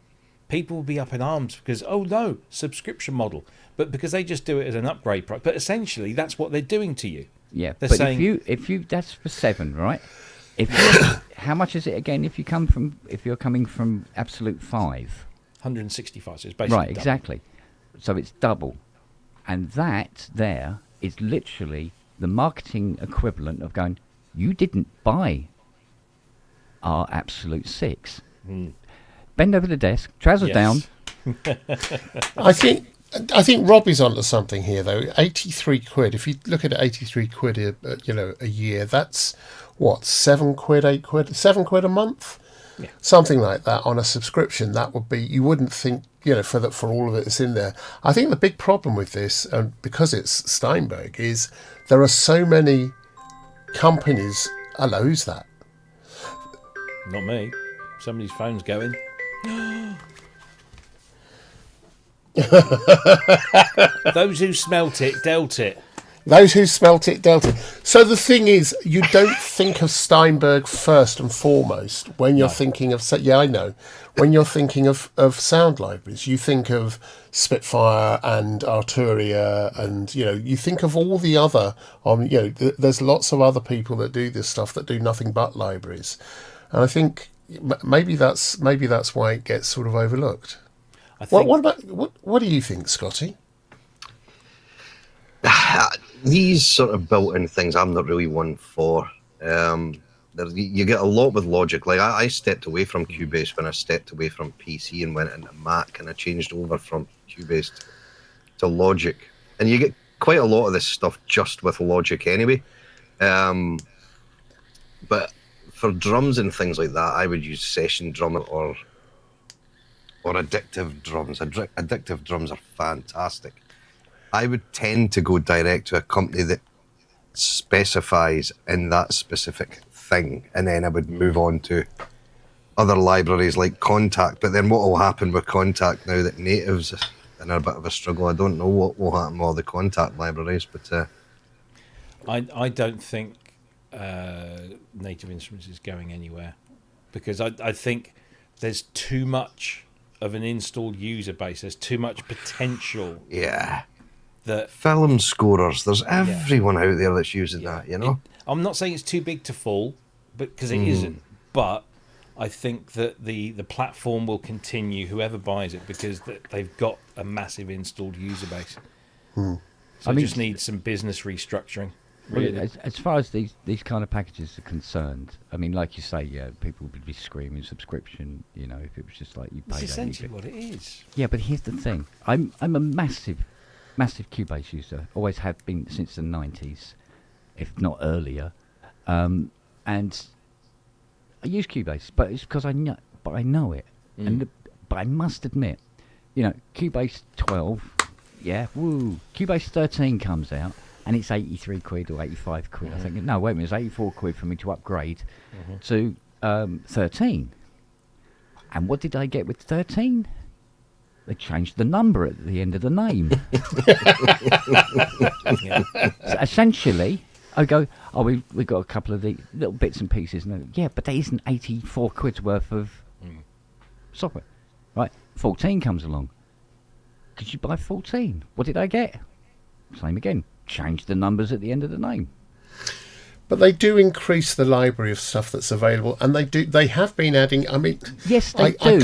People will be up in arms because, oh no, subscription model. But because they just do it as an upgrade price. But essentially, that's what they're doing to you. Yeah, they're but saying, if you that's for 7, right? How much is it again? If you're coming from Absolute 5, 165. So it's basically right, double. exactly. So it's double, and that there is literally the marketing equivalent of going, you didn't buy our Absolute 6. Bend over the desk, trousers down. I think Robbie's onto something here, though. 83 quid. If you look at 83 quid, a year, that's what, 7 quid, 8 quid, 7 quid a month, something like that on a subscription. That would be. You wouldn't think for all of it that's in there. I think the big problem with this, and because it's Steinberg, is there are so many companies. Hello, who's that? Not me. Somebody's phone's going. Those who smelt it dealt it. Those who smelt it dealt it. So the thing is, you don't think of Steinberg first and foremost when you're thinking of... Yeah, I know. When you're thinking of sound libraries, you think of Spitfire and Arturia and, you think of all the other... there's lots of other people that do this stuff that do nothing but libraries. And I think maybe that's why it gets sort of overlooked. What do you think, Scotty? These sort of built-in things I'm not really one for. You get a lot with Logic. Like I stepped away from Cubase when I stepped away from PC and went into Mac, and I changed over from Cubase to Logic. And you get quite a lot of this stuff just with Logic anyway. But for drums and things like that, I would use Session Drum or Addictive Drums. Addictive Drums are fantastic. I would tend to go direct to a company that specifies in that specific thing, and then I would move on to other libraries like Contact. But then what will happen with Contact now that Native's in a bit of a struggle? I don't know what will happen with all the Contact libraries, but I don't think Native Instruments is going anywhere, because I think there's too much of an installed user base. There's too much potential. Yeah. That film scorers, there's everyone out there that's using that, I'm not saying it's too big to fall, because it isn't. But I think that the platform will continue, whoever buys it, because they've got a massive installed user base. So I just need some business restructuring. Really. As far as these kind of packages are concerned, I mean, like you say, people would be screaming subscription, if it was just like you paid. That's essentially what it is. Yeah, but here's the thing. I'm a massive Cubase user. Always have been since the 90s, if not earlier. And I use Cubase, but it's because I know it. But I must admit, Cubase 12, Cubase 13 comes out, and it's 83 quid or 85 quid. I think, no, wait a minute, it's 84 quid for me to upgrade to 13. And what did I get with 13? They changed the number at the end of the name. So essentially, I go, we've got a couple of the little bits and pieces. And but there isn't 84 quid's worth of software. Right, 14 comes along. Could you buy 14? What did I get? Same again. Change the numbers at the end of the name. But they do increase the library of stuff that's available, and they have been adding. I mean, yes, they do.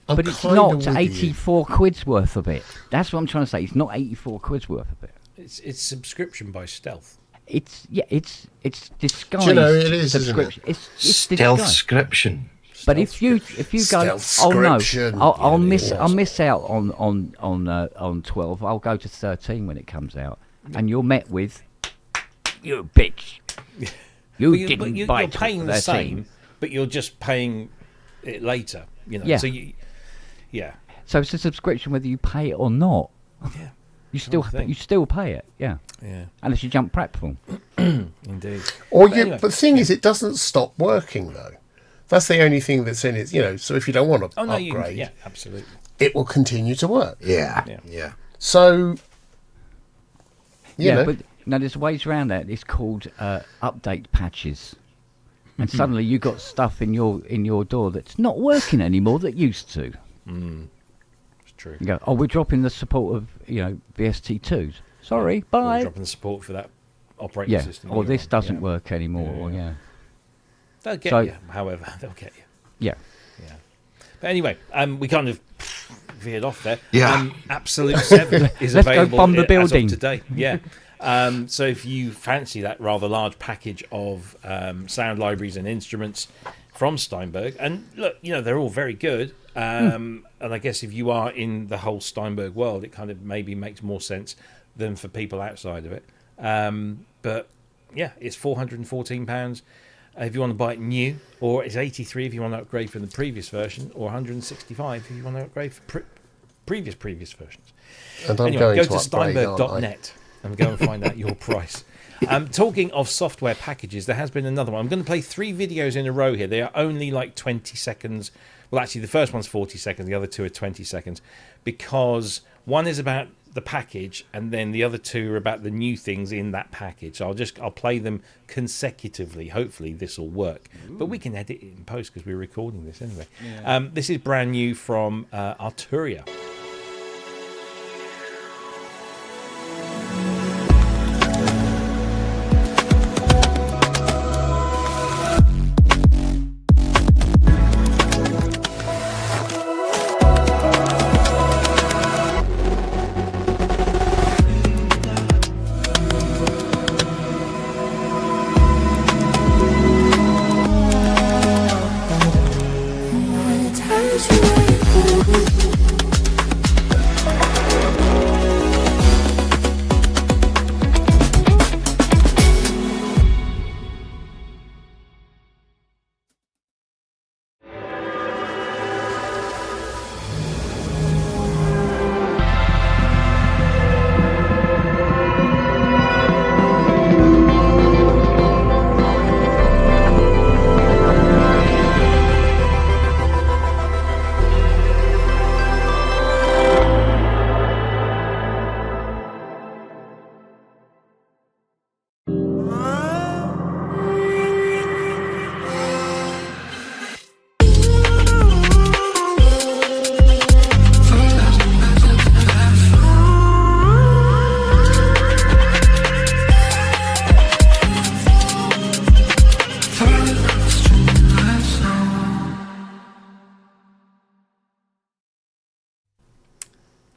But it's not 84 quid's worth of it. That's what I'm trying to say. It's not 84 quid's worth of it. It's subscription by stealth. It's disguised. Do you know, it is subscription. Isn't it? It's Stealth-scription. But if you go, oh no, I'll miss out on 12. I'll go to 13 when it comes out, and you're met with, you bitch. You didn't buy it. You're paying the same, but you're just paying it later. Yeah. So So it's a subscription whether you pay it or not. Yeah. You still pay it. Yeah. Yeah. Unless you jump platform. Indeed. But the thing is, it doesn't stop working though. That's the only thing that's in it. So if you don't want to upgrade, absolutely, it will continue to work. Yeah. So. But no, there's ways around that. It's called update patches. And suddenly you got stuff in your door that's not working anymore that used to. It's true. You go, we're dropping the support of VST2s. Sorry, bye. We're dropping the support for that operating system. Or this doesn't work anymore. They'll get you. However, they'll get you. Yeah. But anyway, we kind of veered off there. Yeah. Absolute 7 is Let's available go bomb the building as of today. Yeah. So if you fancy that rather large package of sound libraries and instruments from Steinberg, and look, they're all very good, and I guess if you are in the whole Steinberg world, it kind of maybe makes more sense than for people outside of it. But yeah, it's £414 if you want to buy it new, or it's 83 if you want to upgrade from the previous version, or 165 if you want to upgrade previous versions. And I'm Anyway, going go to to upgrade, aren't I? steinberg.net and go and find out your price. Talking of software packages, there has been another one. I'm going to play 3 videos in a row here. They are only like 20 seconds. Well, actually, the first one's 40 seconds. The other 2 are 20 seconds. Because one is about the package, and then the other 2 are about the new things in that package. So I'll play them consecutively. Hopefully this will work. But we can edit it in post because we're recording this anyway. Yeah. This is brand new from Arturia.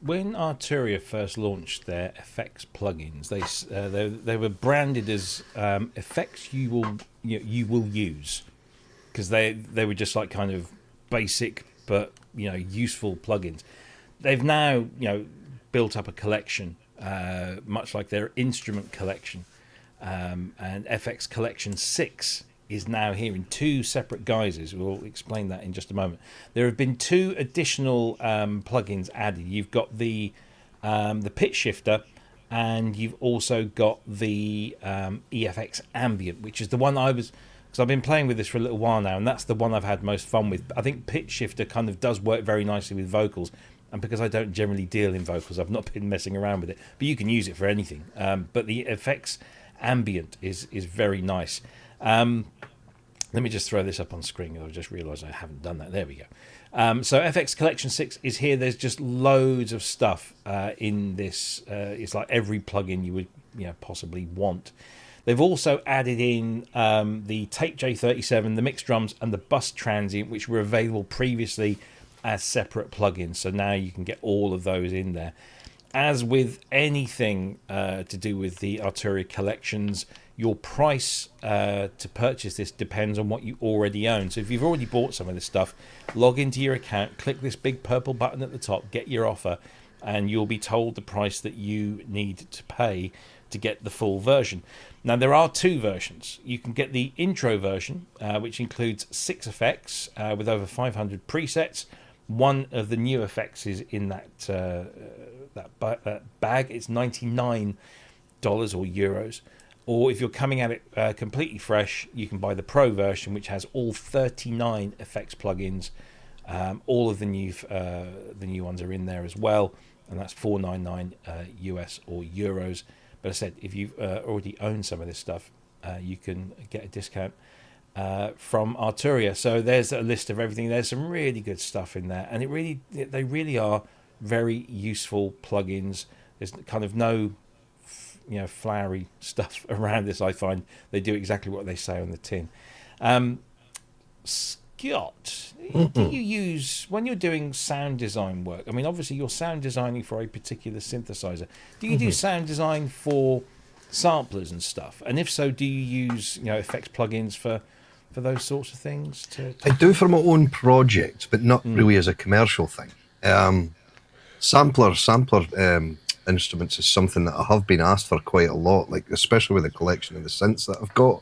When Arturia first launched their effects plugins, they were branded as effects you will use, because they were just like kind of basic but useful plugins. They've now built up a collection, much like their instrument collection, and FX Collection 6 is now here in 2 separate guises. We'll explain that in just a moment. There have been 2 additional plugins added. You've got the pitch shifter, and you've also got the EFX Ambient, which is the one because I've been playing with this for a little while now, and that's the one I've had most fun with. I think pitch shifter kind of does work very nicely with vocals, and because I don't generally deal in vocals, I've not been messing around with it. But you can use it for anything. But the FX Ambient is very nice. Let me just throw this up on screen. I've just realised I haven't done that. There we go. So FX Collection 6 is here. There's just loads of stuff in this. It's like every plugin you would possibly want. They've also added in the Tape J37, the mixed drums, and the bus transient, which were available previously as separate plugins. So now you can get all of those in there. As with anything to do with the Arturia collections, your price to purchase this depends on what you already own. So if you've already bought some of this stuff, log into your account, click this big purple button at the top, get your offer, and you'll be told the price that you need to pay to get the full version. Now, there are 2 versions. You can get the intro version, which includes 6 effects with over 500 presets. One of the new effects is in that bag. It's $99 or euros. Or if you're coming at it completely fresh, you can buy the Pro version, which has all 39 effects plugins. All of the new ones are in there as well, and that's $499 US or euros. But I said, if you've already owned some of this stuff, you can get a discount from Arturia. So there's a list of everything. There's some really good stuff in there, and they really are very useful plugins. There's kind of no flowery stuff around this. I find they do exactly what they say on the tin. Scott, do you use, when you're doing sound design work, I mean, obviously you're sound designing for a particular synthesizer, do you do sound design for samplers and stuff? And if so, do you use effects plugins for those sorts of things? I do for my own projects, but not really as a commercial thing. Sampler instruments is something that I have been asked for quite a lot, like especially with the collection of the synths that I've got.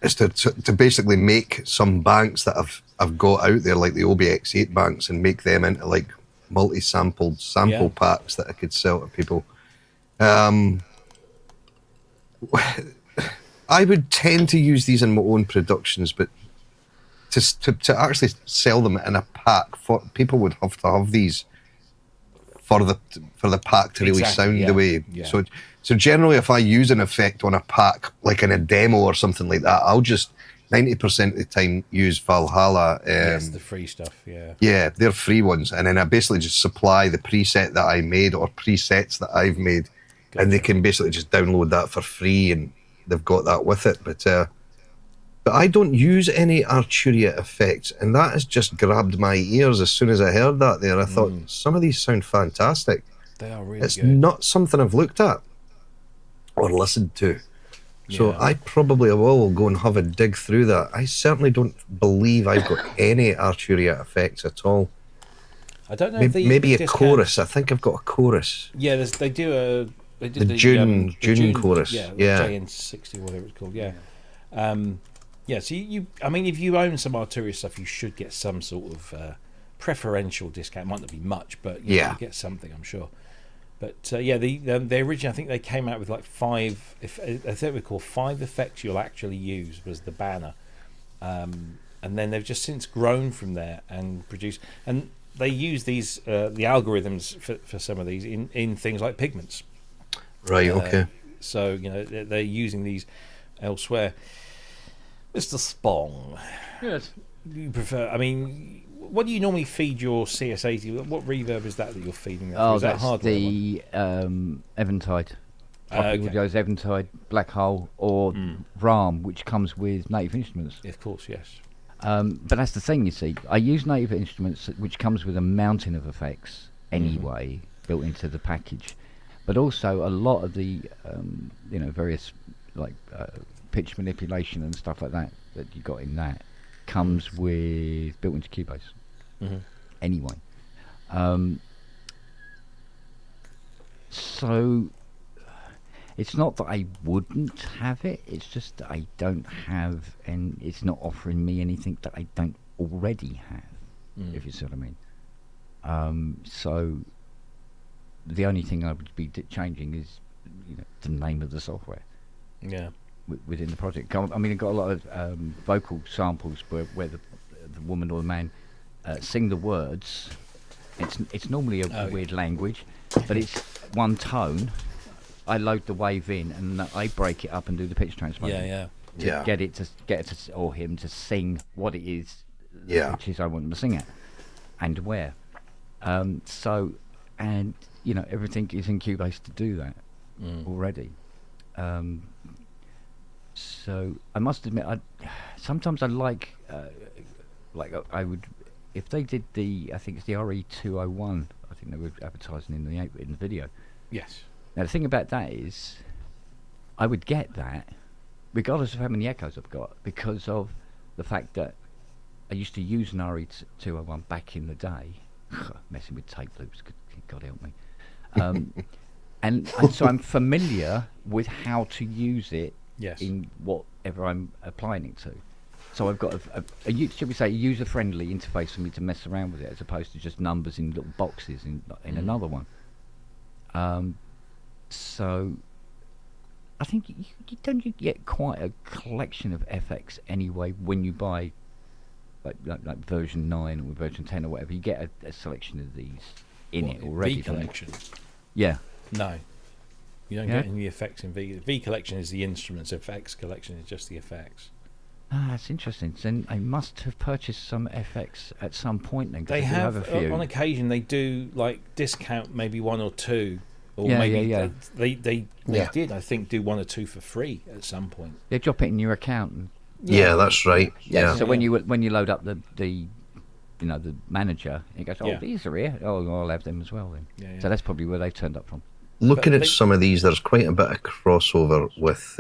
Is to basically make some banks that I've got out there, like the OBX8 banks, and make them into like multi-sampled sample packs that I could sell to people. I would tend to use these in my own productions, but to actually sell them in a pack, for people would have to have these for the pack to really sound the way. Yeah. So generally, if I use an effect on a pack, like in a demo or something like that, I'll just 90% of the time use Valhalla. Yes, the free stuff. Yeah. Yeah, they're free ones, and then I basically just supply the preset that I made or presets that I've made, and they can basically just download that for free, and they've got that with it. But I don't use any Arturia effects, and that has just grabbed my ears as soon as I heard that there. I thought, some of these sound fantastic. They are really It's good. not something I've looked at or listened to. So I probably will go and have a dig through that. I certainly don't believe I've got any Arturia effects at all. I don't know if they maybe a discount... chorus. I think I've got a chorus. Yeah, they do a... They did The June chorus. Yeah, Yeah. JN60 or whatever it's called. Yeah. Yeah, so you I mean, if you own some Arturia stuff, you should get some sort of preferential discount. It might not be much, but you get something, I'm sure. But the original, I think they came out with like 5. I think we call 5 effects you'll actually use was the banner, and then they've just since grown from there and produced. And they use these the algorithms for some of these in things like pigments. Right. Okay. So they're using these elsewhere. Mr. Spong. Yes. You prefer? I mean, what do you normally feed your CS80? What reverb is that you're feeding? That Oh, is that that's hardware the Eventide. okay. Audio's Eventide, Black Hole, or RAM, which comes with Native Instruments. Of course, yes. But that's the thing, you see. I use Native Instruments, which comes with a mountain of effects anyway, built into the package. But also a lot of the, various like pitch manipulation and stuff like that you got in that comes with built into Cubase. Anyway, so it's not that I wouldn't have it. It's just that I don't have, and it's not offering me anything that I don't already have. If you see what I mean. So the only thing I would be changing is the name of the software. Yeah. Within the project. I mean, I've got a lot of vocal samples where the woman or the man sing the words. It's normally a weird language, but it's one tone. I load the wave in and I break it up and do the pitch transposing. To get it to or him to sing what it is. Which is I want them to sing it, and where. Everything is in Cubase to do that already. So I must admit, sometimes I like I would, if they did I think it's the RE201. I think they were advertising in the video. Yes. Now the thing about that is, I would get that, regardless of how many echoes I've got, because of the fact that I used to use an RE201 back in the day, messing with tape loops. God help me. And so I'm familiar with how to use it. Yes. In whatever I'm applying it to. So I've got a user-friendly interface for me to mess around with it, as opposed to just numbers in little boxes in another one. So I think you get quite a collection of FX anyway when you buy like version 9 or version 10 or whatever. You get a selection of these in it already. V collection. Yeah. No. You don't get any effects in V. V collection is the instruments. FX collection is just the effects. Ah, that's interesting. Then I must have purchased some FX at some point. Then they have a few. On occasion. They do like discount maybe 1 or 2, or Yeah, maybe yeah. they did. I think do 1 or 2 for free at some point. They drop it in your account. And, Yeah, that's right. Yeah. So when you load up the manager, it goes, these are here. Oh, I'll have them as well then. Yeah. So that's probably where they've turned up from. Looking at some of these, there's quite a bit of crossover with.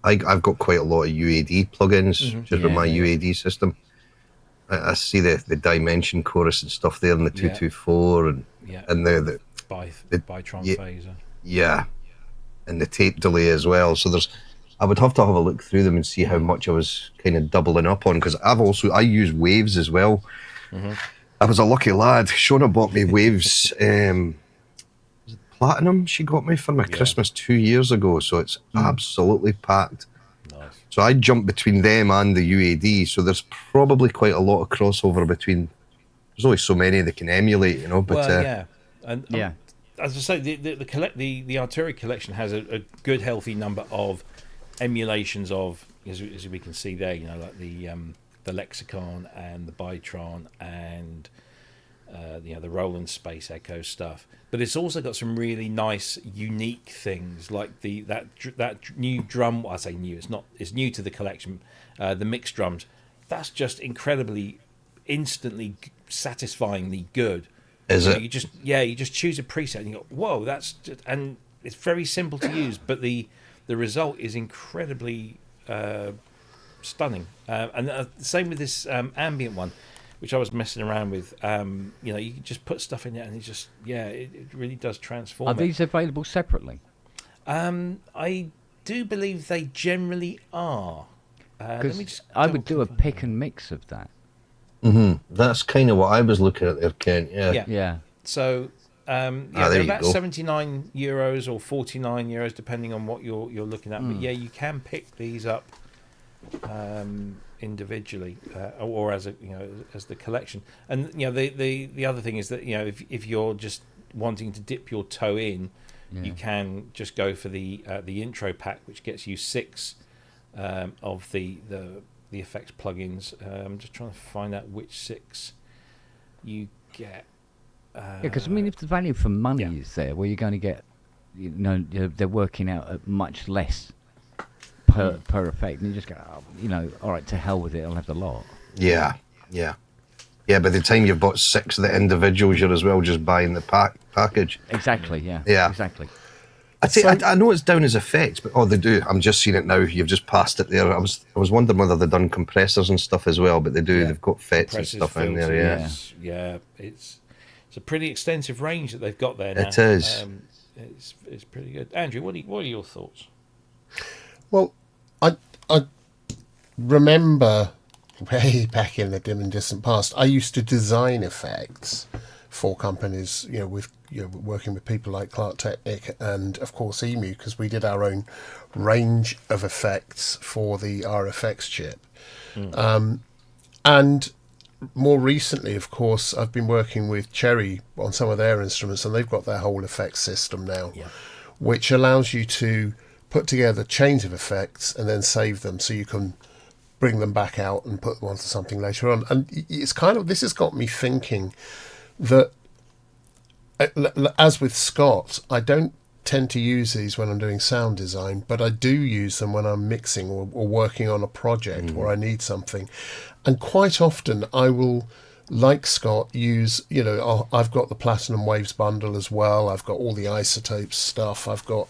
I've got quite a lot of UAD plugins just with my UAD system. I see the dimension chorus and stuff there, and the 224 and the Bitron phaser. Yeah, and the tape delay as well. So I would have to have a look through them and see how much I was kind of doubling up on, because I use waves as well. I was a lucky lad. Shona bought me Waves Platinum. She got me for my Christmas 2 years ago, so it's absolutely packed. Nice. So I jumped between them and the UAD, so there's probably quite a lot of crossover between. There's only so many they can emulate, you know. But Well, yeah, and Yeah. as I say, the Arturia collection has a good, healthy number of emulations of, as we can see there, you know, like the Lexicon and the Bytron and the Roland Space Echo stuff. But it's also got some really nice, unique things like that new drum. I say new; it's new to the collection. The mixed drums. That's just incredibly, instantly, satisfyingly good. Is it? You just choose a preset and you go, whoa, that's just, and it's very simple to use, but the result is incredibly stunning. And the same with this ambient one, which I was messing around with. You can just put stuff in there and it really does transform. Are these available separately? I do believe they generally are. Because I would do a pick and mix of that. That's kind of what I was looking at there, Ken. Yeah. So there they're you about go. €79 or €49, depending on what you're looking at. But you can pick these up individually or as the collection. And the other thing is that if you're just wanting to dip your toe in, you can just go for the intro pack, which gets you 6 of the effects plugins. I'm just trying to find out which 6 you get. Because I mean, if the value for money is there, well, you're going to get, they're working out at much less per effect, and you just go, all right, to hell with it, I'll have the lot. Yeah. By the time you've bought 6 of the individuals, you're as well just buying the package. Exactly. Yeah. Exactly. I know it's down as effects, but they do. I'm just seeing it now. You've just passed it there. I was wondering whether they've done compressors and stuff as well, but they do. Yeah. They've got FETs and stuff in there. Yeah. It's a pretty extensive range that they've got there now. It is. It's pretty good. Andrew, what are your thoughts? Well, I remember way back in the dim and distant past, I used to design effects for companies, working with people like Clark Technic and, of course, Emu, because we did our own range of effects for the RFX chip. And more recently, of course, I've been working with Cherry on some of their instruments, and they've got their whole effects system now, which allows you to put together chains of effects and then save them so you can bring them back out and put them onto something later on. And it's this has got me thinking that, as with Scott, I don't tend to use these when I'm doing sound design, but I do use them when I'm mixing or working on a project where I need something. And quite often I will, like Scott, use, I've got the Platinum Waves bundle as well. I've got all the isotopes stuff. I've got,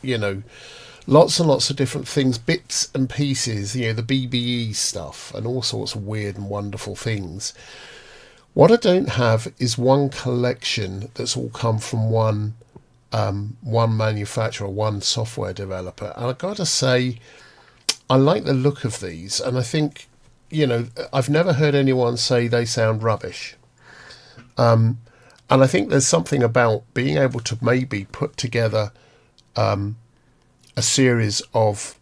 lots and lots of different things, bits and pieces, the BBE stuff and all sorts of weird and wonderful things. What I don't have is one collection that's all come from one manufacturer, one software developer. And I've got to say, I like the look of these. And I think, I've never heard anyone say they sound rubbish. And I think there's something about being able to maybe put together a series of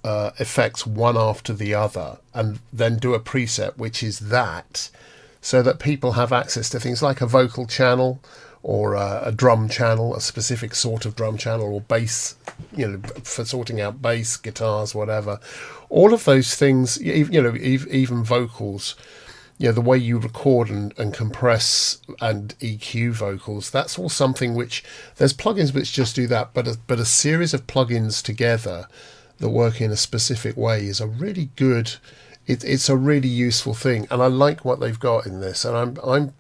effects one after the other and then do a preset which is that, so that people have access to things like a vocal channel or a drum channel, a specific sort of drum channel, or bass, for sorting out bass, guitars, whatever. All of those things, even vocals, the way you record and compress and EQ vocals, that's all something which, there's plugins which just do that, but a series of plugins together that work in a specific way is a really good, it's a really useful thing. And I like what they've got in this. And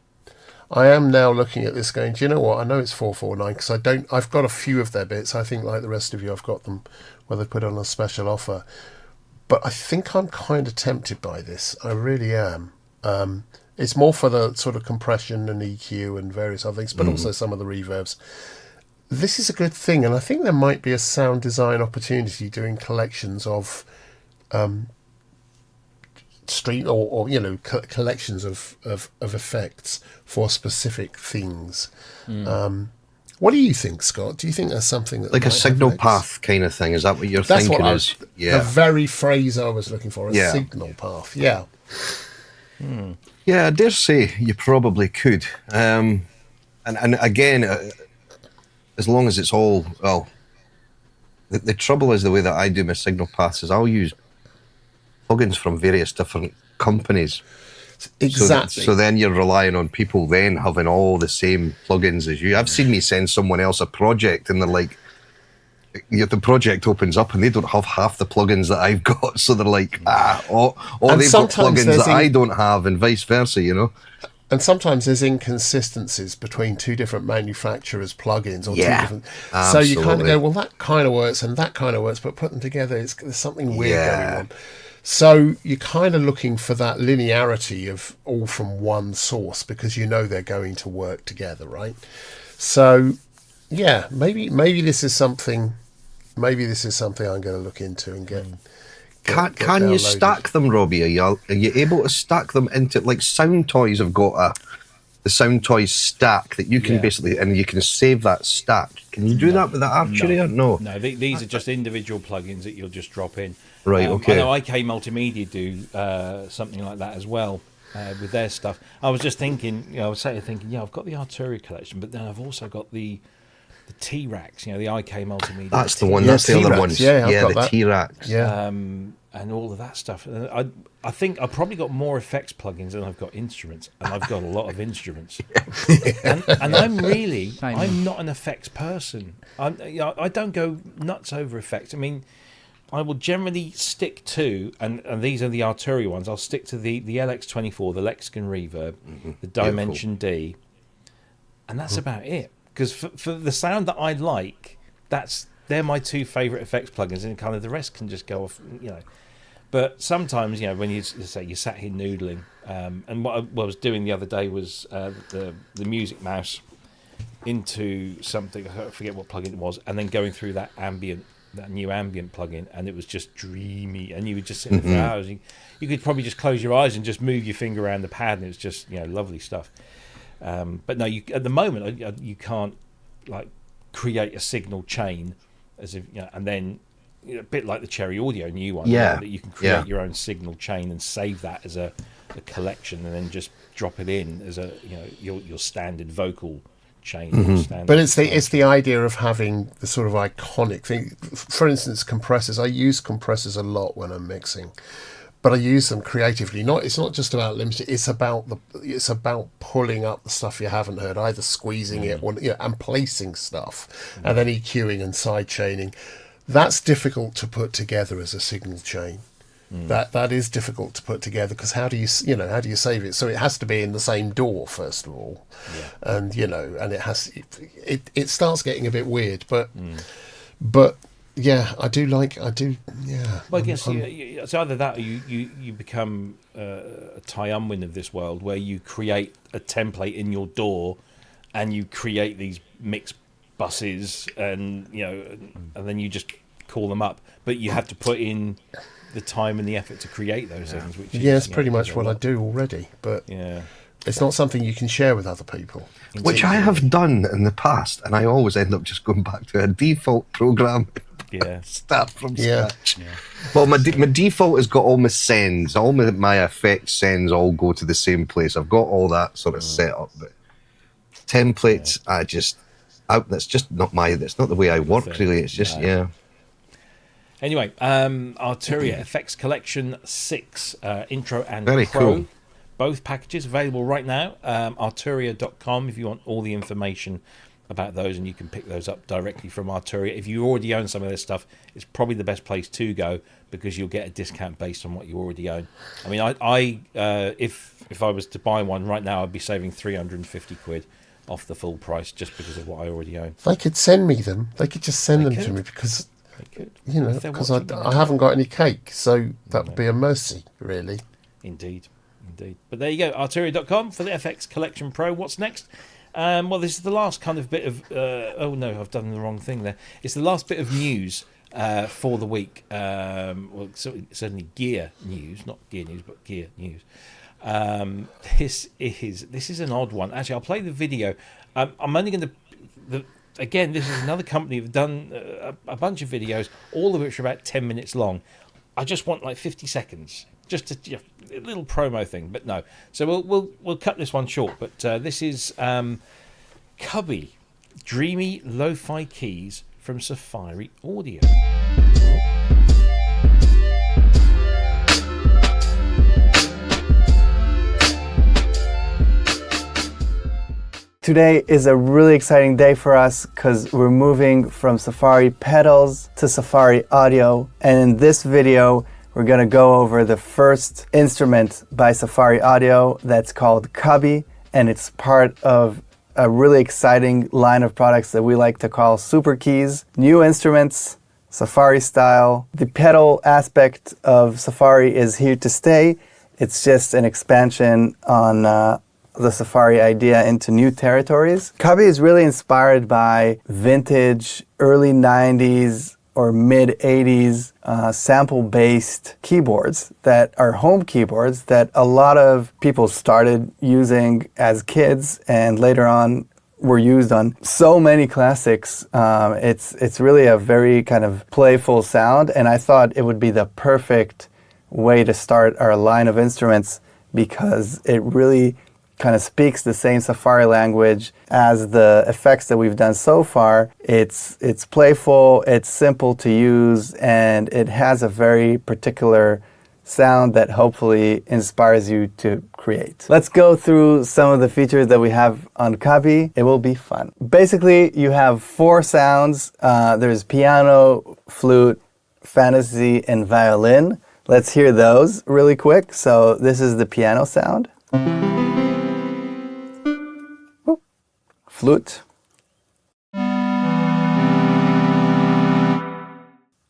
I am now looking at this going, do you know what? I know it's 449 because I've got a few of their bits. I think like the rest of you, I've got them where they put on a special offer. But I think I'm kind of tempted by this. I really am. It's more for the sort of compression and EQ and various other things, but also some of the reverbs. This is a good thing, and I think there might be a sound design opportunity doing collections of stream or collections of effects for specific things. What do you think, Scott? Do you think there's something that like a signal path kind of thing? Is that what you're thinking? The very phrase I was looking for, a signal path. Yeah. Yeah, I dare say you probably could. And again, as long as it's all well. The trouble is the way that I do my signal paths is I'll use plugins from various different companies. Exactly. So then you're relying on people then having all the same plugins as you. I've seen me send someone else a project and they're like, the project opens up and they don't have half the plugins that I've got. So they're like, or they've got plugins that I don't have and vice versa, And sometimes there's inconsistencies between two different manufacturers' plugins or two different. Absolutely. So you kind of go, well, that kind of works and that kind of works, but put them together, there's something weird going on. So you're kind of looking for that linearity of all from one source because they're going to work together, right? So, yeah, maybe this is something. Maybe this is something I'm going to look into and get. Can you stack them, Robbie? Are you able to stack them into, like, Sound Toys have got the Sound Toys stack that you can basically, and you can save that stack. Can you do that with the Arturia? No. No, these are just individual plugins that you'll just drop in. Right, okay. I know IK Multimedia do something like that as well with their stuff. I was just thinking, I was sitting thinking, I've got the Arturia collection, but then I've also got the T-Racks, the IK Multimedia. That's the one. That's the other ones. Yeah, the T-Racks. Yeah. And all of that stuff. I think I've probably got more effects plugins than I've got instruments, and I've got a lot of instruments. and I'm not an effects person. I don't go nuts over effects. I mean, I will generally stick to, and these are the Arturia ones, I'll stick to the LX24, the Lexicon Reverb, the Dimension D, and that's about it. Because for the sound that I like, they're my two favourite effects plugins, and kind of the rest can just go off, But sometimes, when you say you're sat here noodling, and what I was doing the other day was the Music Mouse into something, I forget what plugin it was, and then going through that new ambient plugin, and it was just dreamy, and you would just sit there for hours. You could probably just close your eyes and just move your finger around the pad, and it was just lovely stuff. But no, at the moment you can't like create a signal chain as if and then a bit like the Cherry Audio new one, that you can create your own signal chain and save that as a collection, and then just drop it in as your standard vocal chain. But it's the idea of having the sort of iconic thing. For instance, compressors. I use compressors a lot when I'm mixing, but I use them creatively. It's not just about limiting. It's about pulling up the stuff you haven't heard, either squeezing it or and placing stuff, and then EQing and side chaining. That's difficult to put together as a signal chain. That is difficult to put together because how do you save it? So it has to be in the same DAW first of all, and and it starts getting a bit weird. But yeah, I do. Yeah. Well, I guess it's either that or you become a Ty Unwin of this world, where you create a template in your DAW, and you create these mix buses, and and then you just call them up, but you have to put in the time and the effort to create those things. Which it's pretty much what I do already, but it's not something you can share with other people. Which I have done in the past, and I always end up just going back to a default program. Start from scratch. Well, my default has got all my sends, all my effects sends all go to the same place. I've got all that sort of set up, but templates, that's just not that's not the way I work really. It's just Anyway, Arturia FX Collection 6 Intro and Very Pro. cool. Both packages available right now. Arturia.com if you want all the information about those, and you can pick those up directly from Arturia. If you already own some of their stuff, it's probably the best place to go because you'll get a discount based on what you already own. I mean, if I was to buy one right now, I'd be saving 350 quid off the full price just because of what I already own. They could send me them. They could just send them to me because because I haven't got any cake, so that would be a mercy, really. Indeed. But there you go, Arturia.com for the FX Collection Pro. What's next? Well, this is the last kind of bit of... oh, no, I've done the wrong thing there. It's the last bit of news for the week. Well, certainly gear news, not gear news, but gear news. This is an odd one. Actually, I'll play the video. I'm only going to. Again, this is another company who've done a bunch of videos, all of which are about 10 minutes long. I just want like 50 seconds, just a little promo thing. But no, so we'll cut this one short. But this is Cubby, dreamy lo-fi keys from Safari Audio. Today is a really exciting day for us because we're moving from Safari pedals to Safari audio, and in this video we're going to go over the first instrument by Safari Audio that's called Cubby, and it's part of a really exciting line of products that we like to call super keys. New instruments, Safari style. The pedal aspect of Safari is here to stay. It's just an expansion on the Safari idea into new territories. Cubby is really inspired by vintage, early 90s or mid 80s sample-based keyboards that are home keyboards that a lot of people started using as kids and later on were used on so many classics. It's really a very kind of playful sound, and I thought it would be the perfect way to start our line of instruments because it really kind of speaks the same Safari language as the effects that we've done so far. It's playful, it's simple to use, and it has a very particular sound that hopefully inspires you to create. Let's go through some of the features that we have on Cubby. It will be fun. Basically, you have 4 sounds. There's piano, flute, fantasy, and violin. Let's hear those really quick. So this is the piano sound. Flute,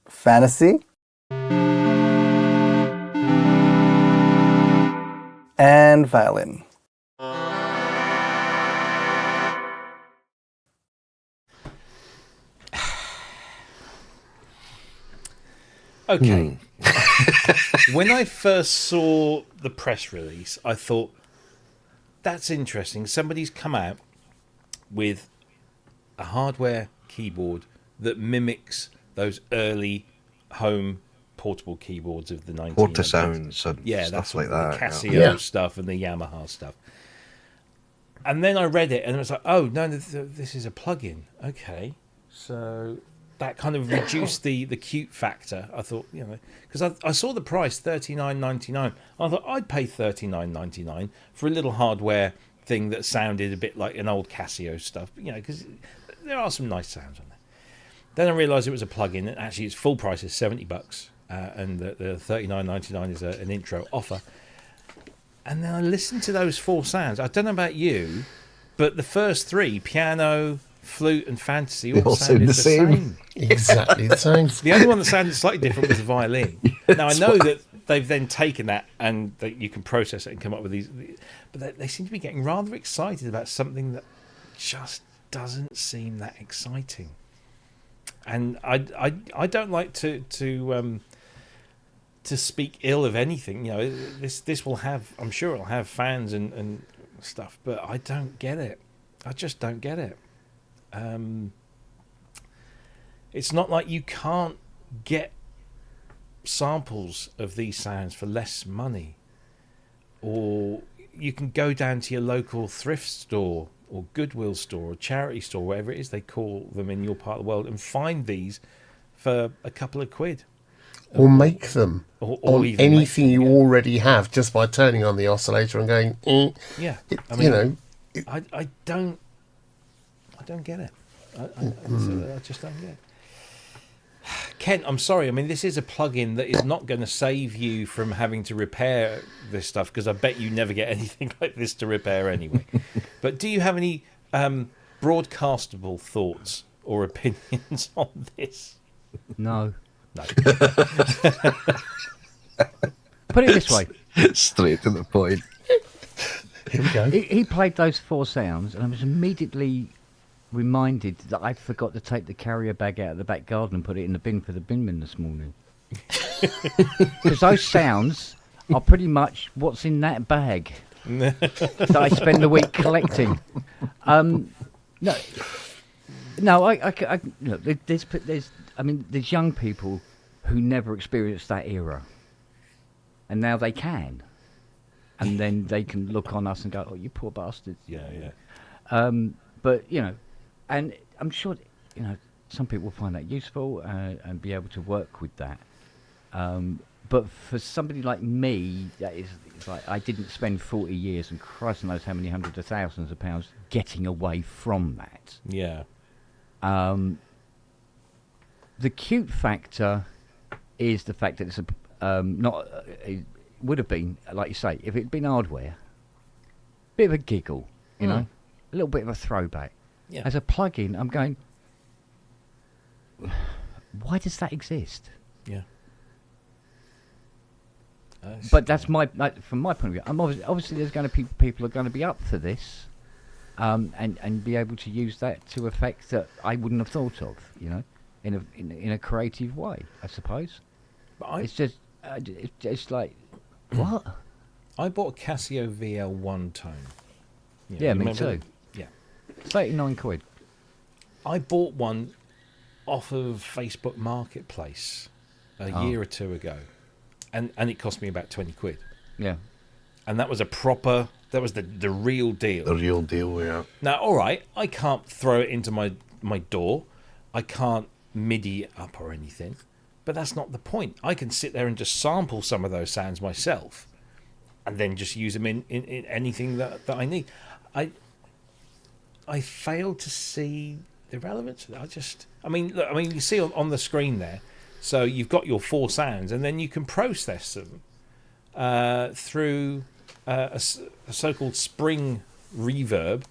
fantasy, and violin. Okay. When I first saw the press release, I thought, that's interesting. Somebody's come out with a hardware keyboard that mimics those early home portable keyboards of the 1900s. Portasounds and yeah, stuff that's like the that. Casio stuff and the Yamaha stuff. And then I read it and it was like, oh, no, this is a plug-in. Okay, so that kind of reduced the cute factor. I thought, because I saw the price, $39.99. I thought I'd pay $39.99 for a little hardware thing that sounded a bit like an old Casio stuff, because there are some nice sounds on there. Then I realised it was a plug-in, and actually its full price is $70, and the $39.99 is an intro offer. And then I listened to those 4 sounds. I don't know about you, but the first 3, piano, flute, and fantasy, all sounded the same. Exactly the same. The only one that sounded slightly different was the violin. Now I know that they've then taken that and that you can process it and come up with these, but they seem to be getting rather excited about something that just doesn't seem that exciting. And I don't like to speak ill of anything. This will have, I'm sure it'll have fans and stuff, but I don't get it. I just don't get it. It's not like you can't get samples of these sounds for less money, or you can go down to your local thrift store or Goodwill store or charity store, whatever it is they call them in your part of the world, and find these for a couple of quid, or make them or on even anything make them, you already have just by turning on the oscillator and going yeah. I don't get it. I just don't get it. Kent, I'm sorry. I mean, this is a plug-in that is not going to save you from having to repair this stuff, because I bet you never get anything like this to repair anyway. But do you have any broadcastable thoughts or opinions on this? No. No. Put it this way. Straight to the point. Here we go. He played those 4 sounds, and I was immediately reminded that I forgot to take the carrier bag out of the back garden and put it in the bin for the binman this morning. Because those sounds are pretty much what's in that bag that I spend the week collecting. No, I look, there's young people who never experienced that era, and now they can, and then they can look on us and go, "Oh, you poor bastards." Yeah. But and I'm sure some people find that useful and be able to work with that. But for somebody like me, it's like I didn't spend 40 years and Christ knows how many hundreds of thousands of pounds getting away from that. Yeah. The cute factor is the fact that it's it would have been, like you say, if it had been hardware, bit of a giggle, a little bit of a throwback. Yeah. As a plug-in, I'm going, why does that exist? Yeah. But that's from my point of view. I'm obviously there's going to be people are going to be up for this, and be able to use that to effect that I wouldn't have thought of, in a creative way, I suppose. But it's just like what? I bought a Casio VL1 tone. Yeah, me too. Yeah. 39 quid. I bought one off of Facebook Marketplace a year or two ago. And it cost me about 20 quid. Yeah. And that was the real deal. The real deal, yeah. Now, all right, I can't throw it into my door. I can't MIDI it up or anything. But that's not the point. I can sit there and just sample some of those sounds myself and then just use them in anything that I need. I fail to see the relevance of that. Look, you see on the screen there, so you've got your 4 sounds, and then you can process them through a so-called spring reverb.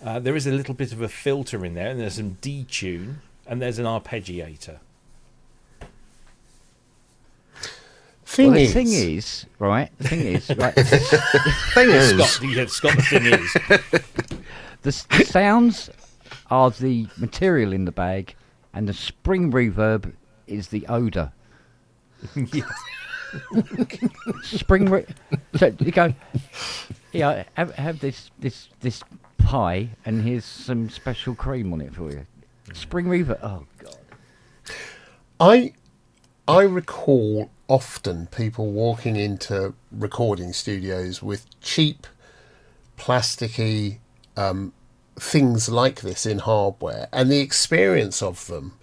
There is a little bit of a filter in there, and there's some detune, and there's an arpeggiator. The thing is, right? Scott, the thing is. The sounds are the material in the bag, and the spring reverb is the odour. So you go, have this pie, and here's some special cream on it for you. Spring reverb. Oh God. I recall often people walking into recording studios with cheap, plasticky things like this in hardware, and the experience of them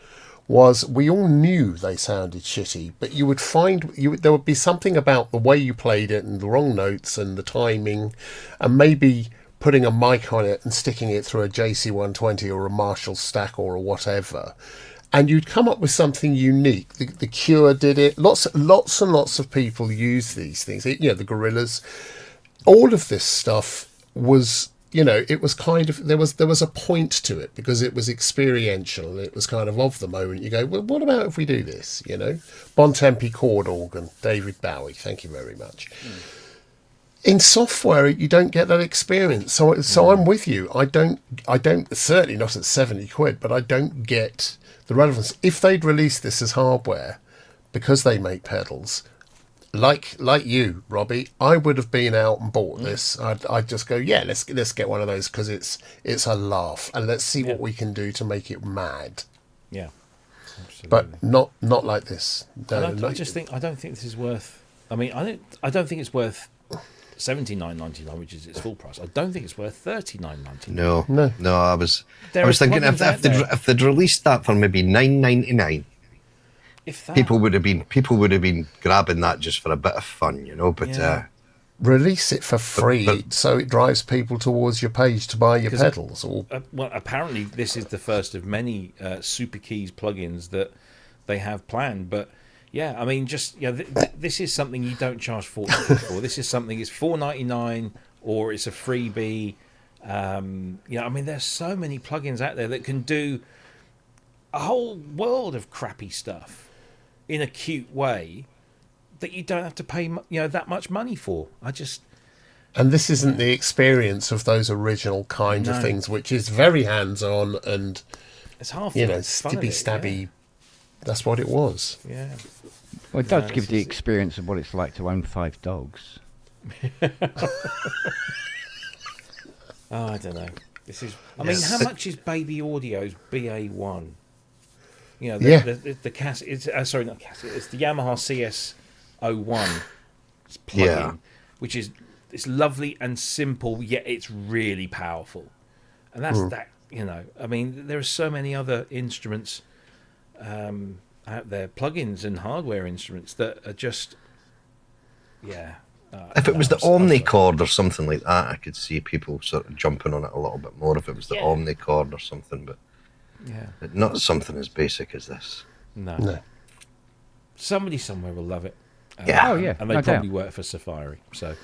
was we all knew they sounded shitty, but you would find there would be something about the way you played it and the wrong notes and the timing, and maybe putting a mic on it and sticking it through a JC120 or a Marshall stack or whatever, and you'd come up with something unique. The Cure did it. Lots and lots of people use these things. The Gorillas. All of this stuff was, it was kind of, there was a point to it because it was experiential. It was kind of the moment. You go, well, what about if we do this? Bontempi chord organ, David Bowie. Thank you very much. In software, you don't get that experience. So I'm with you. I don't certainly not at 70 quid, but I don't get the relevance. If they'd released this as hardware, because they make pedals, like you, Robbie, I would have been out and bought this. I'd just go, yeah, let's get one of those because it's a laugh, and let's see what we can do to make it mad. Yeah, absolutely. But not like this. I don't think this is worth. I don't think it's worth $79.99, which is its full price. I don't think it's worth $39.99. No. I was thinking if they'd released that for maybe $9.99. People would have been grabbing that just for a bit of fun, But release it for free, so it drives people towards your page to buy your pedals. Well, apparently this is the first of many Super Keys plugins that they have planned. But yeah, this is something you don't charge $40 for. This is something it's $4.99 or it's a freebie. There's so many plugins out there that can do a whole world of crappy stuff in a cute way that you don't have to pay that much money for. And this isn't the experience of those original kind of things, which is very hands-on and, it's half stabby stabby. Yeah. That's what it was. Yeah. Well, it does give the experience of what it's like to own 5 dogs. I don't know. This is. I mean, how much is Baby Audio's BA1? You know, the cassette. It's sorry, not cassette. It's the Yamaha CS01 plug-in, which is it's lovely and simple, yet it's really powerful. And that's that. You know, I mean, there are so many other instruments out there, plugins and hardware instruments that are just, if it was the Omnicord or something like that, I could see people sort of jumping on it a little bit more. If it was the Omnicord or something, but not something as basic as this. No. Somebody somewhere will love it. And they probably work for Safari. So,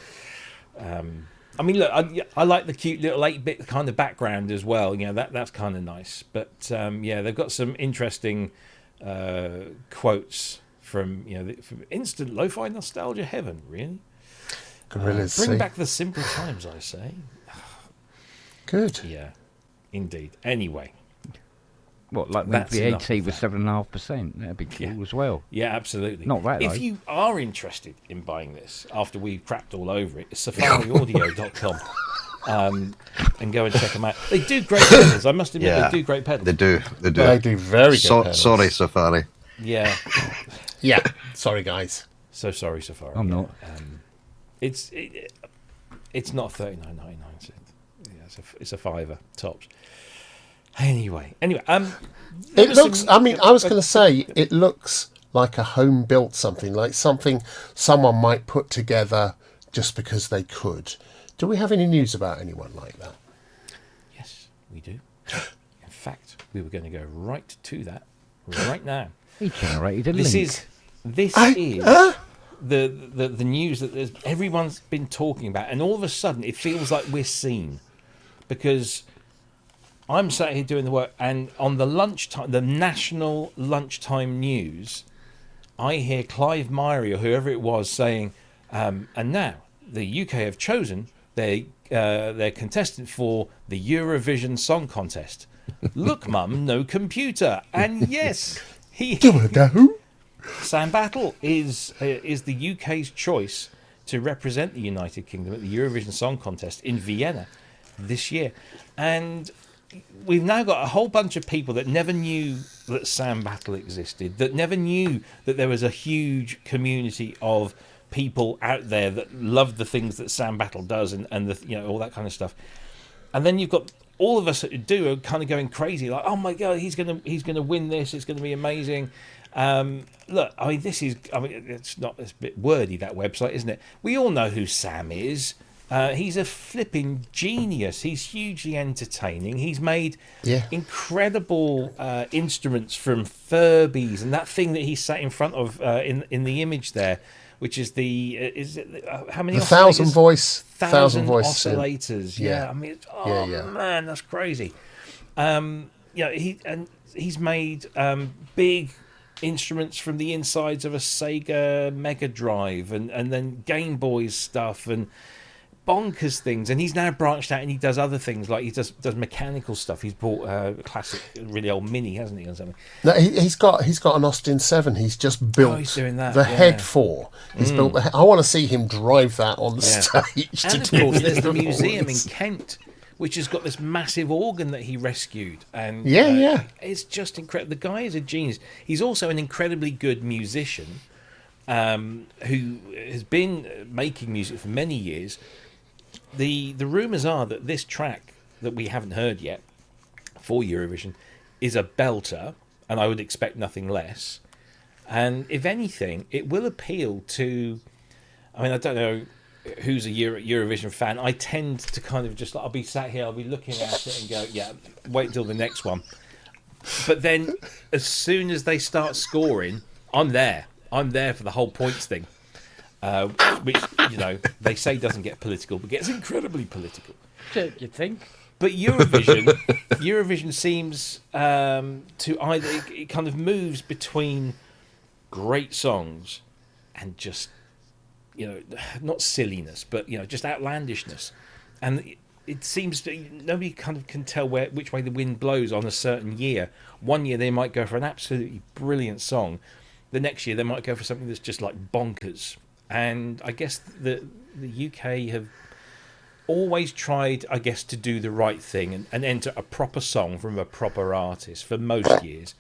I mean, look, I like the cute little 8-bit kind of background as well. You know, that's kind of nice. But they've got some interesting quotes from from instant lo-fi nostalgia heaven. Really, bring back the simple times, I say. Good. Yeah, indeed. Anyway. What, like when VAT was 7.5%? That'd be cool as well. Yeah, absolutely. Not that. If you are interested in buying this after we've crapped all over it, it's safariaudio.com. And go and check them out. They do great pedals. I must admit, they do great pedals. They do. They do very good pedals. Sorry, Safari. Yeah. Yeah. Sorry, guys. So sorry, Safari. I'm not. It's not $39.99. Yeah, it's a $5 tops. Anyway, it looks. I mean, I was going to say it looks like a home-built something, like something someone might put together just because they could. Do we have any news about anyone like that? Yes, we do. In fact, we were going to go right to that right now. He generated a This link. is the news that everyone's been talking about, and all of a sudden it feels like we're seen because I'm sat here doing the work, and on the lunchtime, the national lunchtime news, I hear Clive Myrie or whoever it was saying, and now the UK have chosen their contestant for the Eurovision Song Contest. Look, Mum, no computer, and yes, Sam Battle is the UK's choice to represent the United Kingdom at the Eurovision Song Contest in Vienna this year, and we've now got a whole bunch of people that never knew that Sam Battle existed, that never knew that there was a huge community of people out there that loved the things that Sam Battle does and all that kind of stuff. And then you've got all of us that do are kind of going crazy, like, oh my God, he's gonna win this. It's going to be amazing. Look, I mean, it's a bit wordy, that website, isn't it? We all know who Sam is. He's a flipping genius. He's hugely entertaining. He's made incredible instruments from Furbies, and that thing that he sat in front of in the image there, which is how many? The thousand voice oscillators. Yeah, I mean, man, that's crazy. He's made big instruments from the insides of a Sega Mega Drive and then Game Boy's stuff and bonkers things, and he's now branched out and he does other things, like he does mechanical stuff. He's bought a classic, really old Mini, hasn't he, or something? No, he's got an Austin 7. He's just built he's doing that, head for. He's built. I want to see him drive that on the stage. And of course, there's the museum in Kent, which has got this massive organ that he rescued, and it's just incredible. The guy is a genius. He's also an incredibly good musician, who has been making music for many years. The rumours are that this track that we haven't heard yet for Eurovision is a belter, and I would expect nothing less. And if anything, it will appeal to, I mean, I don't know who's a Eurovision fan. I tend to kind of just, I'll be sat here, I'll be looking at it and go, yeah, wait until the next one. But then as soon as they start scoring, I'm there for the whole points thing. Which, they say doesn't get political, but gets incredibly political. You think? But Eurovision seems to either, it kind of moves between great songs and just not silliness, but just outlandishness, and it seems that nobody kind of can tell which way the wind blows on a certain year. One year they might go for an absolutely brilliant song, the next year they might go for something that's just like bonkers. And I guess the UK have always tried, I guess, to do the right thing and enter a proper song from a proper artist for most years.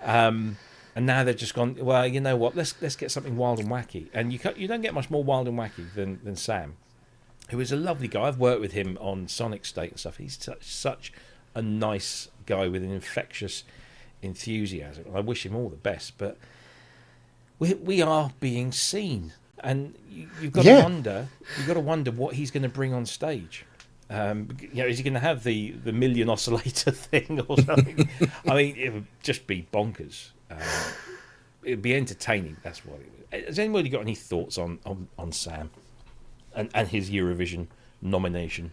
And now they've just gone, well, you know what? Let's get something wild and wacky. And you don't get much more wild and wacky than Sam, who is a lovely guy. I've worked with him on Sonic State and stuff. He's such a nice guy with an infectious enthusiasm. I wish him all the best. But we are being seen, and you've got to wonder what he's going to bring on stage. Is he going to have the million oscillator thing or something? I mean, it would just be bonkers. It'd be entertaining. That's what it would. Has anybody got any thoughts on Sam and his Eurovision nomination?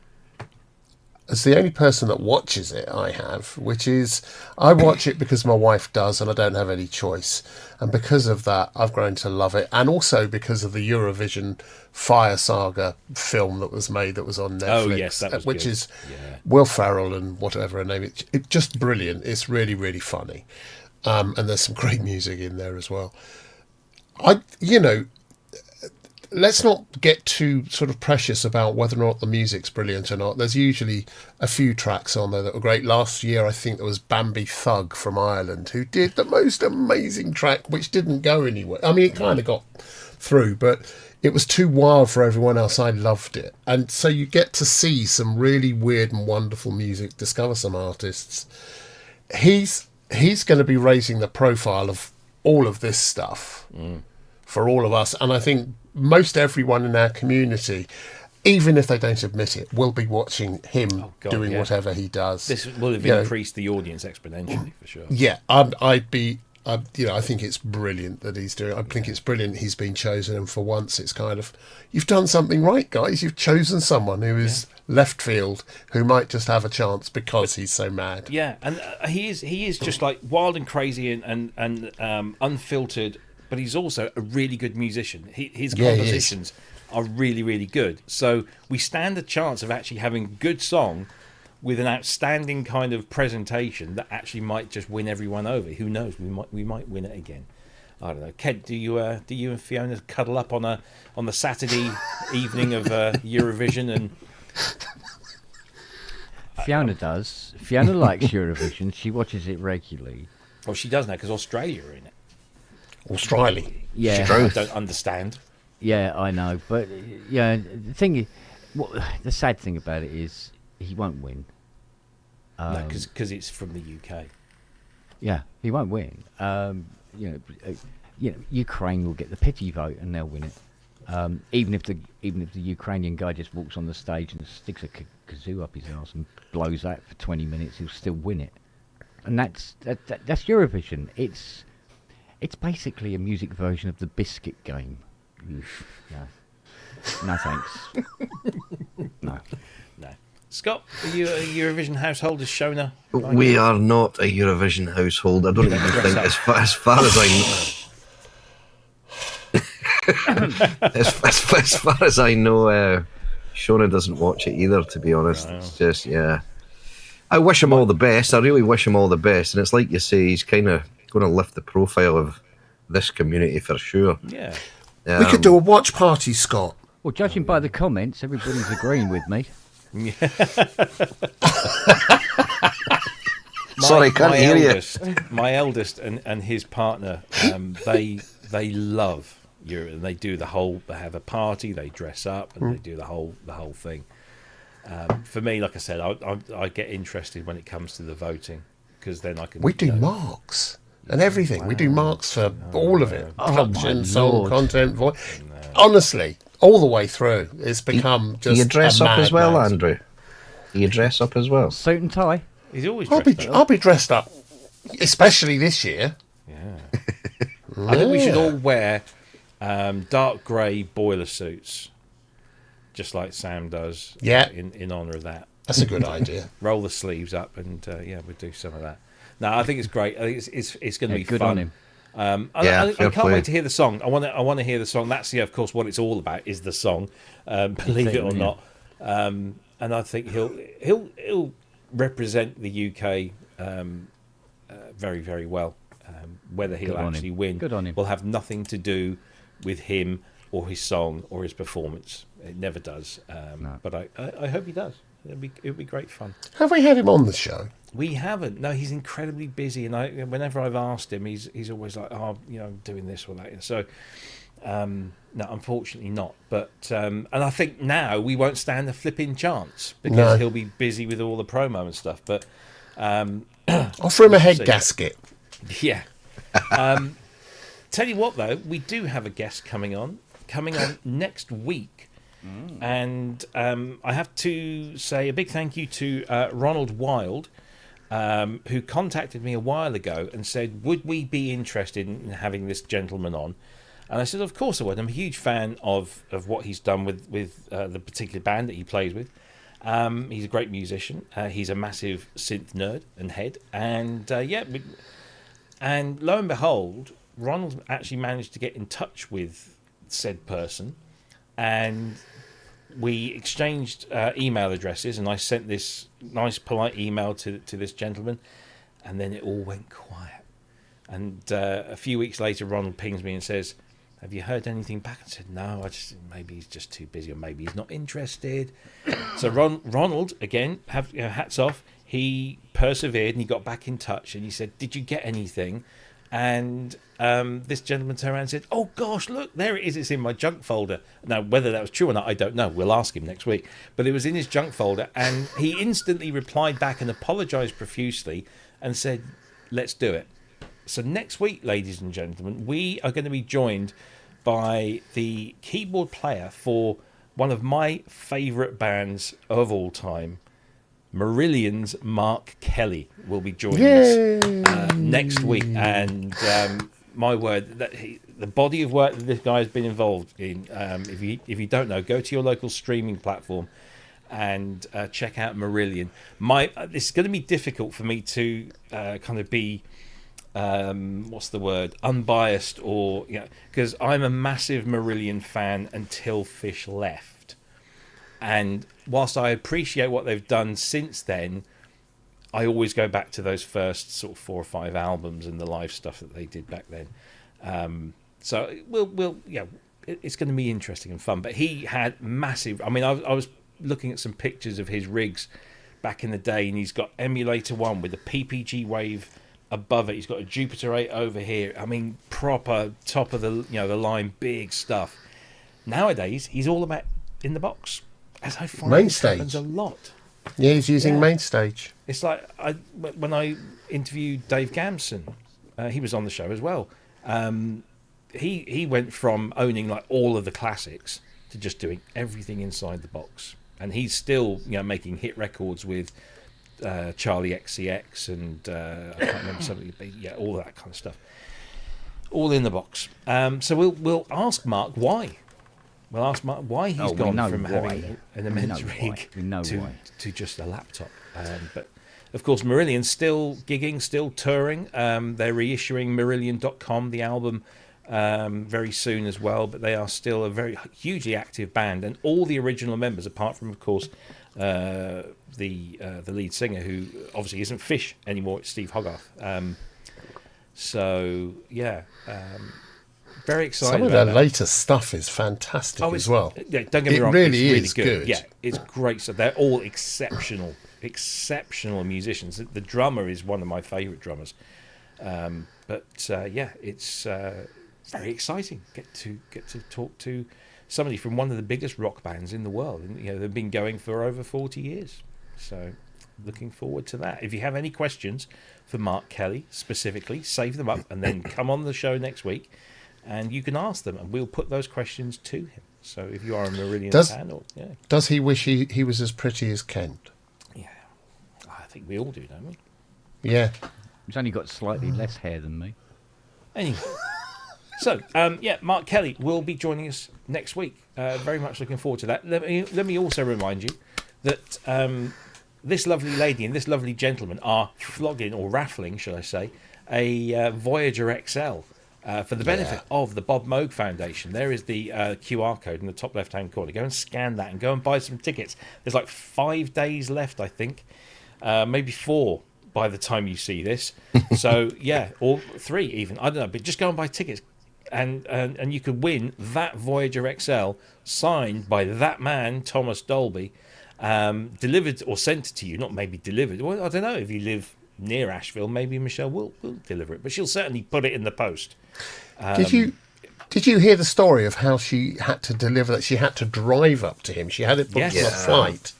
As the only person that watches it, I have, which is I watch it because my wife does and I don't have any choice. And because of that, I've grown to love it. And also because of the Eurovision Fire Saga film that was made that was on Netflix. Oh, yes, that was which good. is Will Ferrell and whatever her name is. It's just brilliant. It's really, really funny. And there's some great music in there as well. Let's not get too sort of precious about whether or not the music's brilliant or not. There's usually a few tracks on there that were great. Last year, I think there was Bambi Thug from Ireland, who did the most amazing track, which didn't go anywhere. I mean, it kind of got through, but it was too wild for everyone else. I loved it. And so you get to see some really weird and wonderful music, discover some artists. He's going to be raising the profile of all of this stuff for all of us. And I think most everyone in our community, even if they don't admit it, will be watching him doing whatever he does. This will have increased the audience exponentially, for sure. Yeah, I think it's brilliant that he's doing it. I think it's brilliant he's been chosen, and for once it's kind of, you've done something right, guys. You've chosen someone who is left field, who might just have a chance because he's so mad. Yeah, and he is just like wild and crazy and unfiltered, but he's also a really good musician. His compositions are really, really good. So we stand a chance of actually having a good song with an outstanding kind of presentation that actually might just win everyone over. Who knows? We might win it again. I don't know. Kent, do you and Fiona cuddle up on the Saturday evening of Eurovision? And Fiona does. Fiona likes Eurovision. She watches it regularly. Well, she does now because Australia are in it. Australia. Yeah. I don't understand. Yeah, I know. But the thing is, the sad thing about it is he won't win. No, because it's from the UK. Yeah, he won't win. Ukraine will get the pity vote and they'll win it. Even if the Ukrainian guy just walks on the stage and sticks a kazoo up his arse and blows that for 20 minutes, he'll still win it. And that's Eurovision. It's basically a music version of the biscuit game. Yeah. No thanks. No. Know. Scott, are you a Eurovision household? Has Shona? We are not a Eurovision household. I don't even think, as far as I know, as far as I know, Shona doesn't watch it either. To be honest, It's just I wish him all the best. I really wish him all the best. And it's like you say, he's kind of going to lift the profile of this community for sure. Yeah. We could do a watch party, Scott. Well, judging by the comments, everybody's agreeing with me. Sorry, can't hear you. My eldest and his partner, they love Europe, and they do the whole. They have a party, they dress up, and they do the whole thing. For me, like I said, I get interested when it comes to the voting because then I can. We do marks and everything. Wow. We do marks for all of it: production, song, content, voice. No. Honestly, all the way through, it's become just. You dress a up as well, mad. Andrew. You dress up as well. Suit and tie. He's always. I'll be dressed up, especially this year. Yeah. I think we should all wear dark grey boiler suits, just like Sam does. Yeah. In honour of that. That's a good idea. Roll the sleeves up and we'll do some of that. No, I think it's great. I think it's going to be good fun. on him. Yeah, I fair can't play. wait to hear the song. I want to hear the song. That's of course what it's all about is the song, believe it or not. And I think he'll represent the UK very, very well. Whether he'll actually win Good on him. will have nothing to do with him or his song or his performance. It never does. No. But I hope he does. It'll be great fun. Have we had him on the show? We haven't. No, he's incredibly busy, and whenever I've asked him, he's always like, "Oh, doing this or that." So, no, unfortunately not. But and I think now we won't stand a flipping chance because he'll be busy with all the promo and stuff. But Offer him a head gasket. yeah. Tell you what, though, we do have a guest coming on next week. And I have to say a big thank you to Ronald Wild, who contacted me a while ago and said, would we be interested in having this gentleman on? And I said, of course I would. I'm a huge fan of what he's done with the particular band that he plays with. He's a great musician. He's a massive synth nerd and head. And and lo and behold, Ronald actually managed to get in touch with said person, and we exchanged email addresses, and I sent this nice polite email to this gentleman, and then it all went quiet. And a few weeks later, Ronald pings me and says, have you heard anything back? I said, no, maybe he's just too busy, or maybe he's not interested. So Ronald, again, hats off. He persevered and he got back in touch, and he said, did you get anything? And this gentleman turned around and said, oh gosh, look, there it is, it's in my junk folder. Now, whether that was true or not, I don't know. We'll ask him next week. But it was in his junk folder, and he instantly replied back and apologised profusely and said, let's do it. So next week, ladies and gentlemen, we are going to be joined by the keyboard player for one of my favourite bands of all time, Marillion's Mark Kelly will be joining us next week, and my word, the body of work that this guy has been involved in. If you don't know, go to your local streaming platform and check out Marillion. It's going to be difficult for me to kind of be unbiased, or because I'm a massive Marillion fan until Fish left. And whilst I appreciate what they've done since then, I always go back to those first sort of 4 or 5 albums and the live stuff that they did back then. So it's going to be interesting and fun. But he had massive. I mean, I was looking at some pictures of his rigs back in the day, and he's got Emulator 1 with a PPG wave above it. He's got a Jupiter 8 over here. I mean, proper top of the the line, big stuff. Nowadays, he's all about in the box. As I find Main this stage. happens a lot. Yeah, he's using main stage. It's like when I interviewed Dave Gamson, he was on the show as well. He went from owning like all of the classics to just doing everything inside the box, and he's still making hit records with Charlie XCX and I can't remember something. All that kind of stuff, all in the box. So we'll ask Mark why. We'll ask Mark why he's gone from having an immense rig to just a laptop. But, of course, Marillion's still gigging, still touring. They're reissuing Marillion.com, the album, very soon as well. But they are still a very hugely active band. And all the original members, apart from, of course, the lead singer, who obviously isn't Fish anymore, it's Steve Hogarth. Very excited. Some of their latest stuff is fantastic as well. Yeah, don't get me wrong. Really it's really good. Yeah, it's great. So they're all exceptional musicians. The drummer is one of my favourite drummers. It's very exciting. Get to talk to somebody from one of the biggest rock bands in the world. And, they've been going for over 40 years. So looking forward to that. If you have any questions for Mark Kelly specifically, save them up and then come on the show next week. And you can ask them, and we'll put those questions to him. So if you are a Marillion fan, does he wish he was as pretty as Kent? Yeah, I think we all do, don't we? Yeah, he's only got slightly less hair than me. Anyway, so Mark Kelly will be joining us next week. Very much looking forward to that. Let me also remind you that this lovely lady and this lovely gentleman are flogging or raffling, shall I say, a Voyager XL. For the benefit of the Bob Moog Foundation, there is the QR code in the top left-hand corner. Go and scan that and go and buy some tickets. There's like 5 days left, I think. Maybe 4 by the time you see this. So, yeah, or 3 even. I don't know, but just go and buy tickets. And you could win that Voyager XL signed by that man, Thomas Dolby, delivered or sent to you. Not maybe delivered. Well, I don't know. If you live near Asheville, maybe Michelle will deliver it. But she'll certainly put it in the post. Did you hear the story of how she had to deliver that? She had to drive up to him. She had it booked on a flight,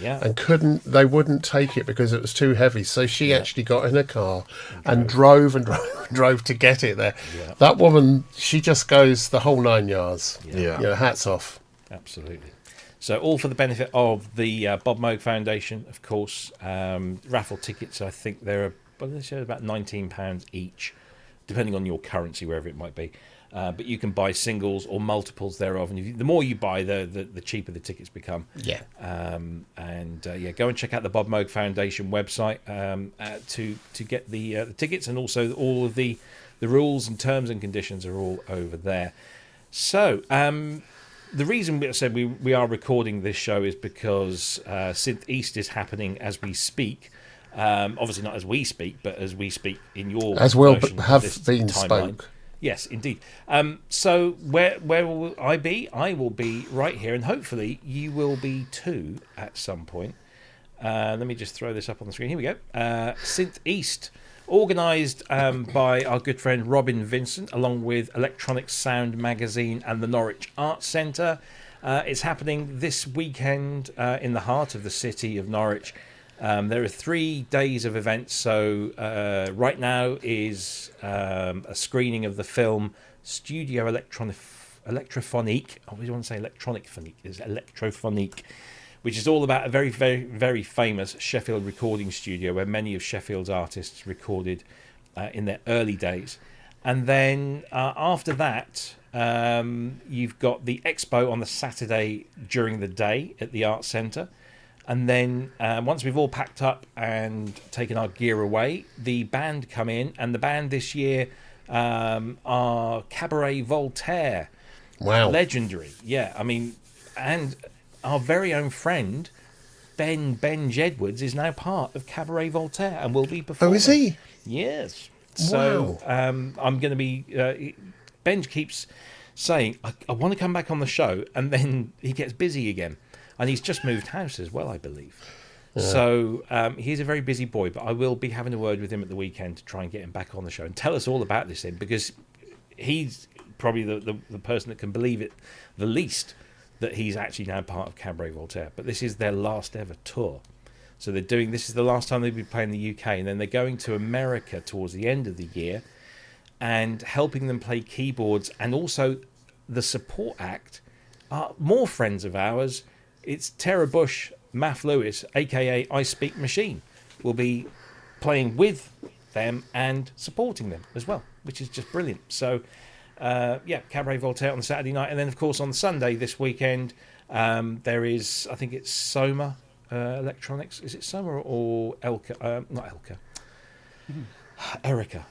and they wouldn't take it because it was too heavy. So she actually got in a car and drove to get it there. Yeah. That woman, she just goes the whole 9 yards. Yeah, hats off. Absolutely. So all for the benefit of the Bob Moog Foundation, of course. Raffle tickets, I think they're about £19 each, depending on your currency, wherever it might be. But you can buy singles or multiples thereof, and the more you buy, the cheaper the tickets become. Yeah. Go and check out the Bob Moog Foundation website to get the tickets, and also all of the rules and terms and conditions are all over there. So the reason we said we are recording this show is because Synth East is happening as we speak. Obviously not as we speak, but as we speak in your as will version have of this been timeline. spoke. Yes, indeed. So where will I be? I will be right here, and hopefully you will be too at some point. Let me just throw this up on the screen. Here we go. Synth East, organised by our good friend Robin Vincent, along with Electronic Sound Magazine and the Norwich Arts Centre. It's happening this weekend in the heart of the city of Norwich. There are 3 days of events. So right now is a screening of the film Studio Electrophonique. I always want to say electronic phonique. It's Electrophonique, which is all about a very, very, very famous Sheffield recording studio where many of Sheffield's artists recorded in their early days. And then after that, you've got the expo on the Saturday during the day at the Arts Centre. And then once we've all packed up and taken our gear away, the band come in. And the band this year are Cabaret Voltaire. Wow. Legendary. Yeah, I mean, and our very own friend, Ben Jedwards, is now part of Cabaret Voltaire and will be performing. Oh, is he? Yes. So I'm going to be... Ben keeps saying, I want to come back on the show, and then he gets busy again. And he's just moved house as well, I believe. Yeah. So he's a very busy boy, but I will be having a word with him at the weekend to try and get him back on the show and tell us all about this thing, because he's probably the person that can believe it the least that he's actually now part of Cabaret Voltaire. But this is their last ever tour. So this is the last time they'll be playing the UK, and then they're going to America towards the end of the year and helping them play keyboards. And also the support act are more friends of ours. It's Tara Bush, Math Lewis, aka I Speak Machine, will be playing with them and supporting them as well, which is just brilliant. So, Cabaret Voltaire on the Saturday night, and then of course on the Sunday this weekend there is, I think it's Soma Electronics. Is it Soma or Elka? Not Elka. Erica.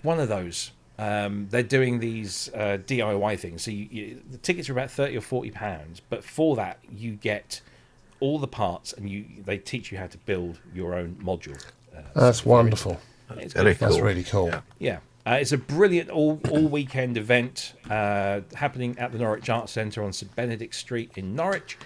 One of those. They're doing these DIY things. So the tickets are about £30 or £40, but for that you get all the parts, and they teach you how to build your own module. That's wonderful. It's Very cool. That's really cool. Yeah. It's a brilliant all weekend event happening at the Norwich Arts Centre on St Benedict Street in Norwich.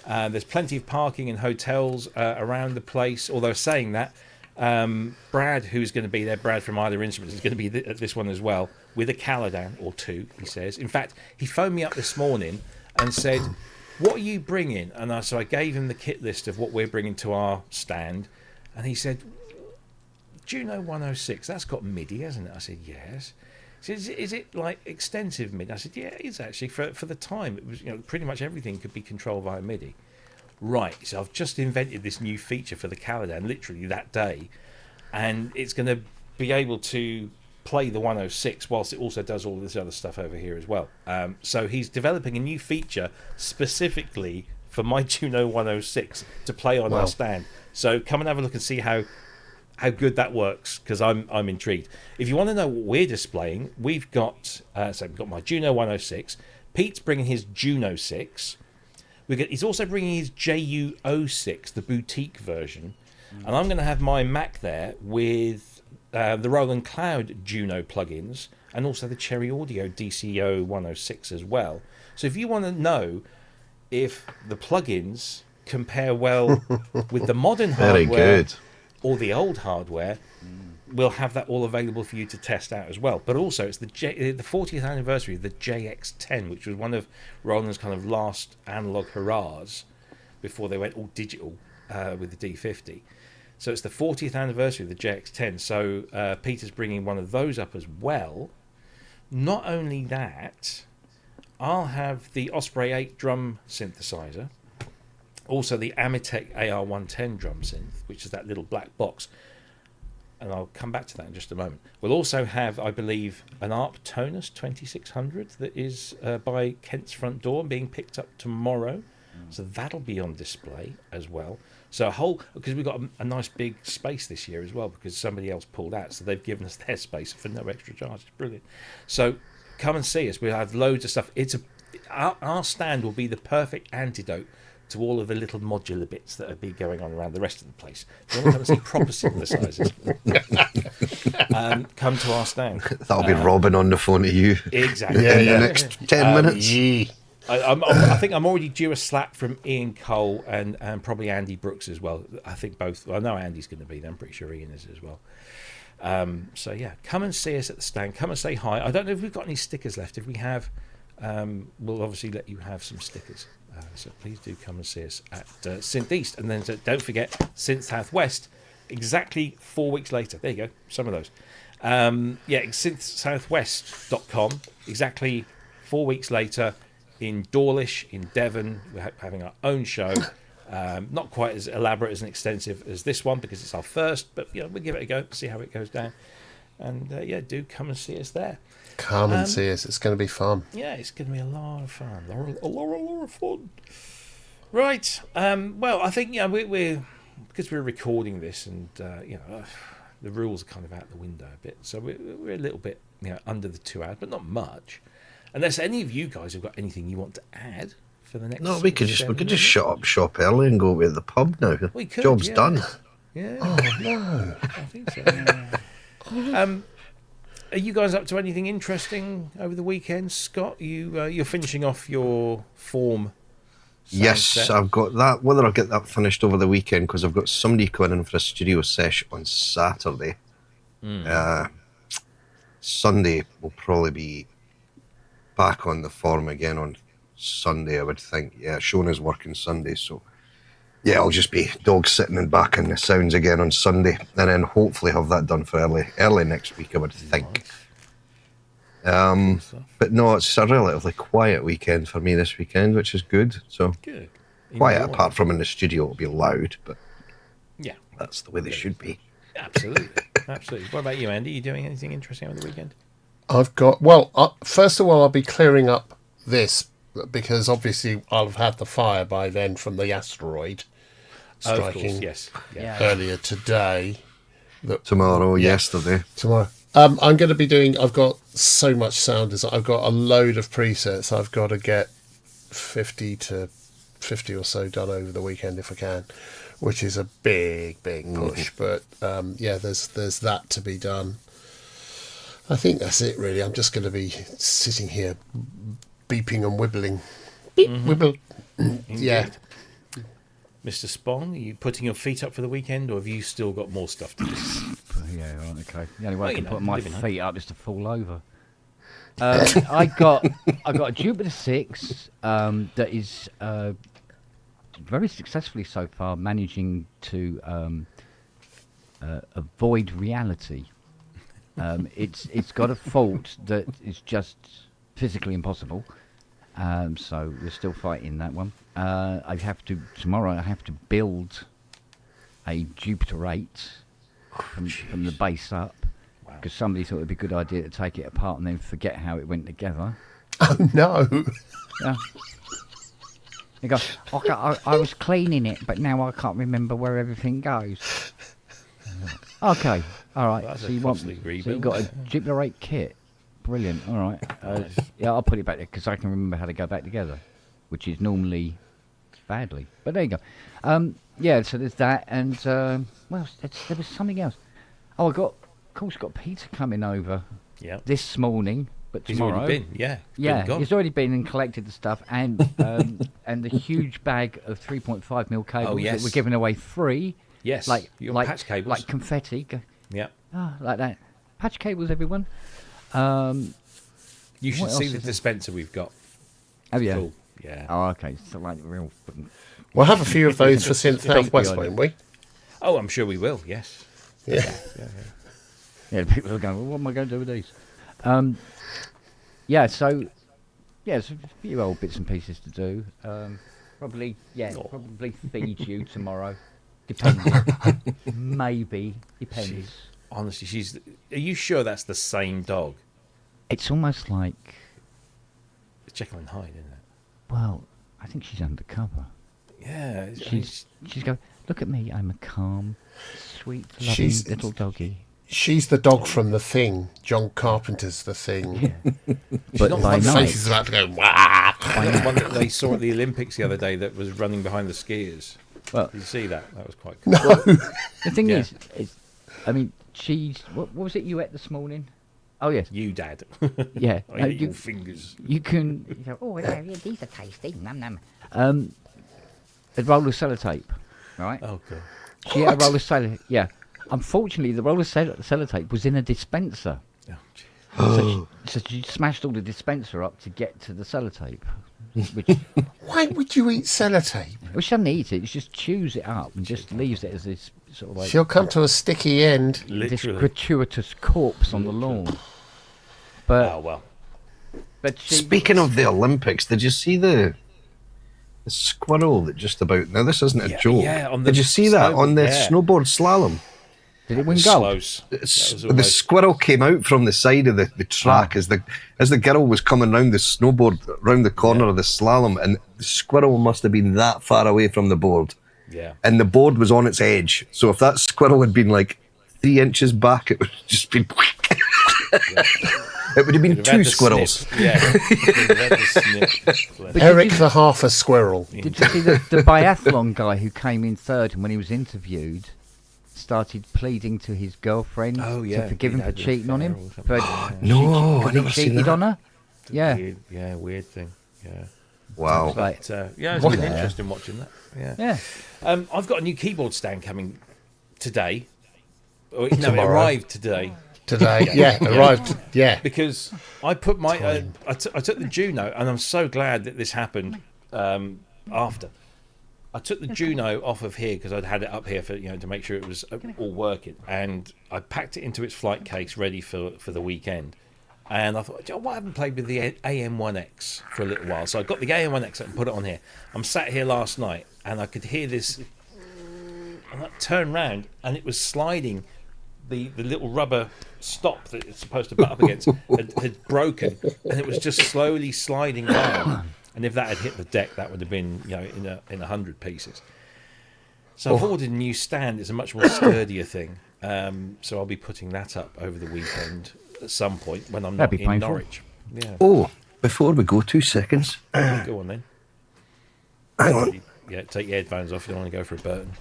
There's plenty of parking and hotels around the place. Although saying that, Brad, who's going to be there, Brad from Either Instruments, is going to be at this one as well, with a Caladan or 2, he says. In fact, he phoned me up this morning and said, what are you bringing? And so I gave him the kit list of what we're bringing to our stand, and he said, Juno 106, that's got MIDI, hasn't it? I said, yes. He said, is it like extensive MIDI? I said, yeah, it is actually. For the time, it was, pretty much everything could be controlled via MIDI. Right, so I've just invented this new feature for the Caladan literally that day, and it's going to be able to play the 106 whilst it also does all this other stuff over here as well. So he's developing a new feature specifically for my Juno 106 to play on our stand. So come and have a look and see how how good that works, because I'm intrigued. If you want to know what we're displaying, we've got we've got my Juno 106. Pete's bringing his Juno 6. He's also bringing his JU06, the boutique version, and I'm going to have my Mac there with the Roland Cloud Juno plugins and also the Cherry Audio DCO 106 as well. So if you want to know if the plugins compare well with the modern Very hardware good. or the old hardware, we'll have that all available for you to test out as well. But also, it's the 40th anniversary of the JX10, which was one of Roland's kind of last analog hurrahs before they went all digital with the D50. So it's the 40th anniversary of the JX10. So Peter's bringing one of those up as well. Not only that, I'll have the Osprey 8 drum synthesizer. Also the Amitech AR110 drum synth, which is that little black box. And I'll come back to that in just a moment. We'll also have, I believe, an ARP Tonus 2600 that is by Kent's Front Door being picked up tomorrow. So that'll be on display as well. So because we've got a nice big space this year as well, because somebody else pulled out. So they've given us their space for no extra charge. It's brilliant. So come and see us. We'll have loads of stuff. Our stand will be the perfect antidote to all of the little modular bits that will be going on around the rest of the place. If you want to come and see proper synthesizers, come to our stand. That'll be Robin on the phone to you. Exactly. In the next 10 minutes. I think I'm already due a slap from Ian Cole and probably Andy Brooks as well. I think both. I know Andy's going to be there. I'm pretty sure Ian is as well. So yeah, come and see us at the stand. Come and say hi. I don't know if we've got any stickers left. If we have, we'll obviously let you have some stickers. So please do come and see us at Synth East. And then don't forget Synth Southwest, exactly 4 weeks later. There you go, some of those. synthsouthwest.com, exactly 4 weeks later in Dawlish, in Devon. We're having our own show. Not quite as elaborate and extensive as this one because it's our first, but we'll give it a go, see how it goes down. And do come and see us there. Come and see us. It's going to be fun. Yeah, it's going to be a lot of fun. A lot of fun. Right. Well, I think we're because we're recording this, and the rules are kind of out the window a bit, so we're a little bit under the 2 hours, but not much. Unless any of you guys have got anything you want to add for the next. No, we could just shut up shop early and go to the pub now. We could, Job's done. Yeah. Oh no. I think so. Are you guys up to anything interesting over the weekend, Scott? You're finishing off your form. Yes, set. I've got that. Whether I'll get that finished over the weekend, because I've got somebody coming in for a studio sesh on Saturday. Sunday will probably be back on the form again on Sunday, I would think. Yeah, Shona's working Sunday, so yeah, I'll just be dog sitting and back in the sounds again on Sunday, and then hopefully have that done for early next week, I would think. But no, it's a relatively quiet weekend for me this weekend, which is good. So Good. Quiet, apart from in the studio, it'll be loud, but Yeah, that's the way they should be. absolutely. Absolutely. What about you, Andy? You doing anything interesting over the weekend? I've got, first of all, I'll be clearing up this because obviously I'll have had the fire by then from the asteroid striking earlier today. Tomorrow, yesterday. Tomorrow. I'm going to be doing, I've got so much sound design. I've got a load of presets. I've got to get 50 or so done over the weekend if I can, which is a big push. But there's that to be done. I think that's it really. I'm just going to be sitting here beeping and wibbling. Beep, wibble. Yeah. Mr. Spong, are you putting your feet up for the weekend, or have you still got more stuff to do? Yeah, right, okay. The only way I can put my feet up is to fall over. I got a Jupiter 6 that is very successfully so far managing to avoid reality. It's got a fault that is just physically impossible. So we're still fighting that one. Tomorrow I have to build a Jupiter 8 from the base up, because somebody thought it'd be a good idea to take it apart and then forget how it went together. Oh no! Yeah. You go, I was cleaning it, but now I can't remember where everything goes. Okay, all right. That's So a you want? costly So rebuild. you got a Jubilarate kit. Brilliant. All right. Yeah, I'll put it back there because I can remember how to go back together, which is normally badly. But there you go. Yeah. So there's that, and well, there was something else. Oh, of course, got Peter coming over. Yeah. This morning, but He's tomorrow. already been. Yeah. Yeah, Gone. he's already been and collected the stuff, and and the huge bag of 3.5mm cables Oh, yes. that we're giving away free. Yes. Like Your like patch cables. like confetti. Yeah. Ah, like that. Patch cables, everyone. You should What see else the is there? dispenser we've got. Oh yeah. Cool. Yeah. Oh, okay. So like real. We'll have a few of those for Synth Southwest, idea. won't we? Oh, I'm sure we will. Yes. Yeah. Yeah, people are going, well, what am I going to do with these? Yeah, so, yeah, there's a few old bits and pieces to do. Probably feed you tomorrow. Depending. Maybe. Depends. Honestly, are you sure that's the same dog? It's almost like, It's Jekyll and Hyde, isn't it? well, I think she's undercover. Yeah. She's going, look at me, I'm a calm, sweet, loving She's- little doggy. She's the dog from The Thing. John Carpenter's The Thing. But not by one Face night, is about to go, wah! the one that they saw at the Olympics the other day that was running behind the skiers. well, Did you see that? That was quite cool. the thing Yeah. is, I mean, what was it you ate this morning? Oh, yes. You, Dad. Yeah. I ate your fingers. You can. You go, oh, yeah, these are tasty. Num num. A roll of sellotape, right? Oh, God. She had a roll of sellotape. Yeah. Unfortunately, the roll of sellotape was in a dispenser. Oh, So she smashed all the dispenser up to get to the sellotape. Which, Why would you eat sellotape? well, she doesn't eat it. She just chews it up and just leaves it as this sort of like She'll come to a sticky end. this literally. gratuitous corpse on the lawn. But Oh, well. but she, Speaking of the Olympics, did you see the squirrel that just about... Now, this isn't a Yeah, joke. yeah, on the Did you see that on the yeah. snowboard slalom? did it win gold? Close. That was The almost- squirrel came out from the side of the track as the girl was coming round the snowboard, round the corner of the slalom, and the squirrel must have been that far away from the board. Yeah. And the board was on its edge. So if that squirrel had been like 3 inches back, it would have just been... It would have been You'd have had two the squirrels. snip. Yeah. You'd have had the snip. Eric the half a squirrel. Did you see the biathlon guy who came in third, and when he was interviewed, started pleading to his girlfriend Oh, yeah, to forgive him he'd for had an cheating on him? affair or For No, because I never he seen cheated that. on her. Yeah, Weird thing. Yeah. Wow. like But, yeah, it's What? been interesting watching that. Yeah. yeah. I've got a new keyboard stand coming today. No, it Tomorrow. arrived today. Today, yeah, arrived. Yeah, Because I put my I took the Juno, and I'm so glad that this happened after. I took the Juno off of here because I'd had it up here for to make sure it was all working, and I packed it into its flight case ready for the weekend. And I thought, I haven't played with the AM1X for a little while, so I got the AM1X and put it on here. I'm sat here last night, and I could hear this. And I turned round, and it was sliding. The little rubber stop that it's supposed to butt up against had broken, and it was just slowly sliding down. And if that had hit the deck, that would have been in 100 pieces. So I've ordered a new stand. It's a much more sturdier thing. So I'll be putting that up over the weekend at some point when I'm not That'd be in painful. Norwich. Yeah, Oh, before we go, 2 seconds. go on then. Hang on. Yeah, take your headphones off. You don't want to go for a Burton.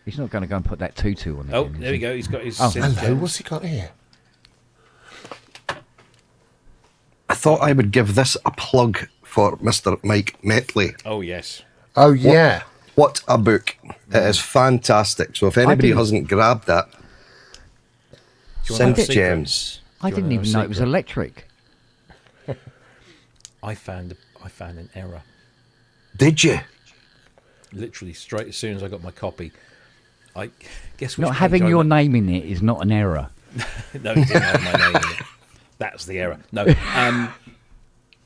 He's not going to go and put that tutu on it. Oh, then, is there we he? go. He's got his. Oh, Synth hello, gems. what's he got here? I thought I would give this a plug for Mr. Mike Metlay. Oh yes. Oh, yeah. What a book. It is fantastic. So if anybody didn't- hasn't grabbed that, Do you want to have a Synth secret? Gems. I Do you didn't wanna even know know a it was secret? electric. I found an error. Did you? Literally straight as soon as I got my copy. I guess which Not page having I your went- name in it is not an error. No, it didn't have my name in it. That's the error. No.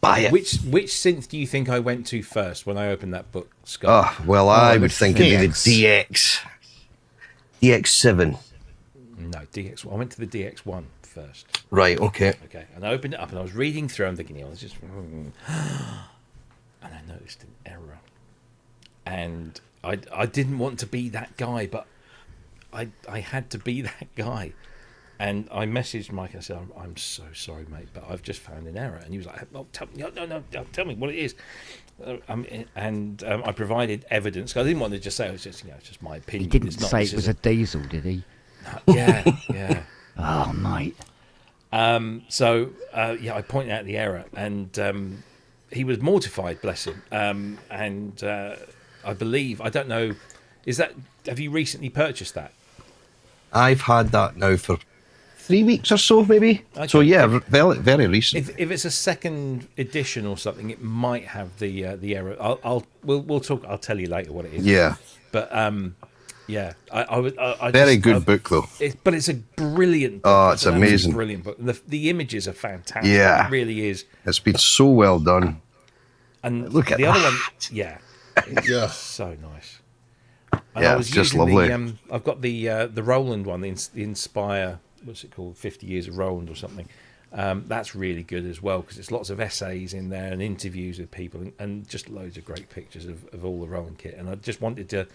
Buy it. Which synth do you think I went to first when I opened that book, Scott? Oh, well, I would the think it'd be the DX. DX7. No, DX. I went to the DX1 first. Right, okay. Okay, and I opened it up and I was reading through. I'm thinking, it's just, and I noticed an error. And I didn't want to be that guy, but I had to be that guy. And I messaged Mike and I said, I'm so sorry, mate, but I've just found an error. And he was like, oh, tell me what it is. I provided evidence. 'Cause I didn't want to just say, it's just my opinion. He didn't say it was a diesel, did he? Yeah. Oh, mate. I pointed out the error, and he was mortified, bless him. I believe, I don't know, have you recently purchased that? I've had that now for 3 weeks or so, maybe. Okay. So yeah, very, very recent. If it's a second edition or something, it might have the error. We'll talk. I'll tell you later what it is. Yeah. But I very good book though. But it's a brilliant book. Oh, it's amazing. Brilliant book. The images are fantastic. Yeah. It really is. It's been so well done. And look at the that. other one. Yeah. Yeah. So nice. And Yeah, I was it's just using lovely. I've got the Roland one, the Inspire. What's it called? 50 Years of Roland or something. That's really good as well because it's lots of essays in there and interviews with people and just loads of great pictures of all the Roland kit. And I just wanted to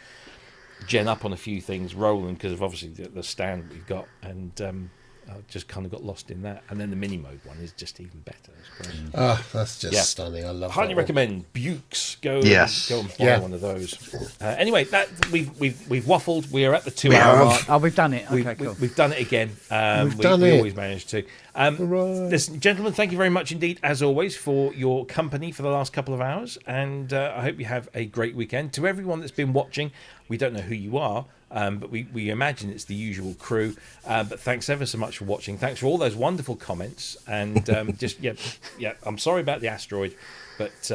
gen up on a few things Roland because of obviously the stand we've got, and I just kind of got lost in that. And then the mini mode one is just even better. It's great. That's just stunning. I love Highly that recommend Bukes. Go and buy one of those. Anyway, that we've waffled. We are at the 2 hour mark. Oh, we've done it. Okay, cool. We've done it again. We always manage to. Listen, gentlemen, thank you very much indeed, as always, for your company for the last couple of hours. And I hope you have a great weekend. To everyone that's been watching, we don't know who you are, but we imagine it's the usual crew. But thanks ever so much for watching. Thanks for all those wonderful comments. And I'm sorry about the asteroid, but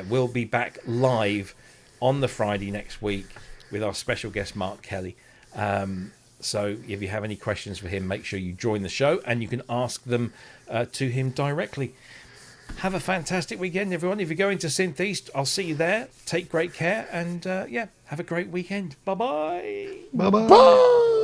we'll be back live on the Friday next week with our special guest Mark Kelly. So if you have any questions for him, make sure you join the show and you can ask them to him directly. Have a fantastic weekend, everyone. If you're going to Synth East, I'll see you there. Take great care and have a great weekend. Bye-bye. Bye-bye. Bye.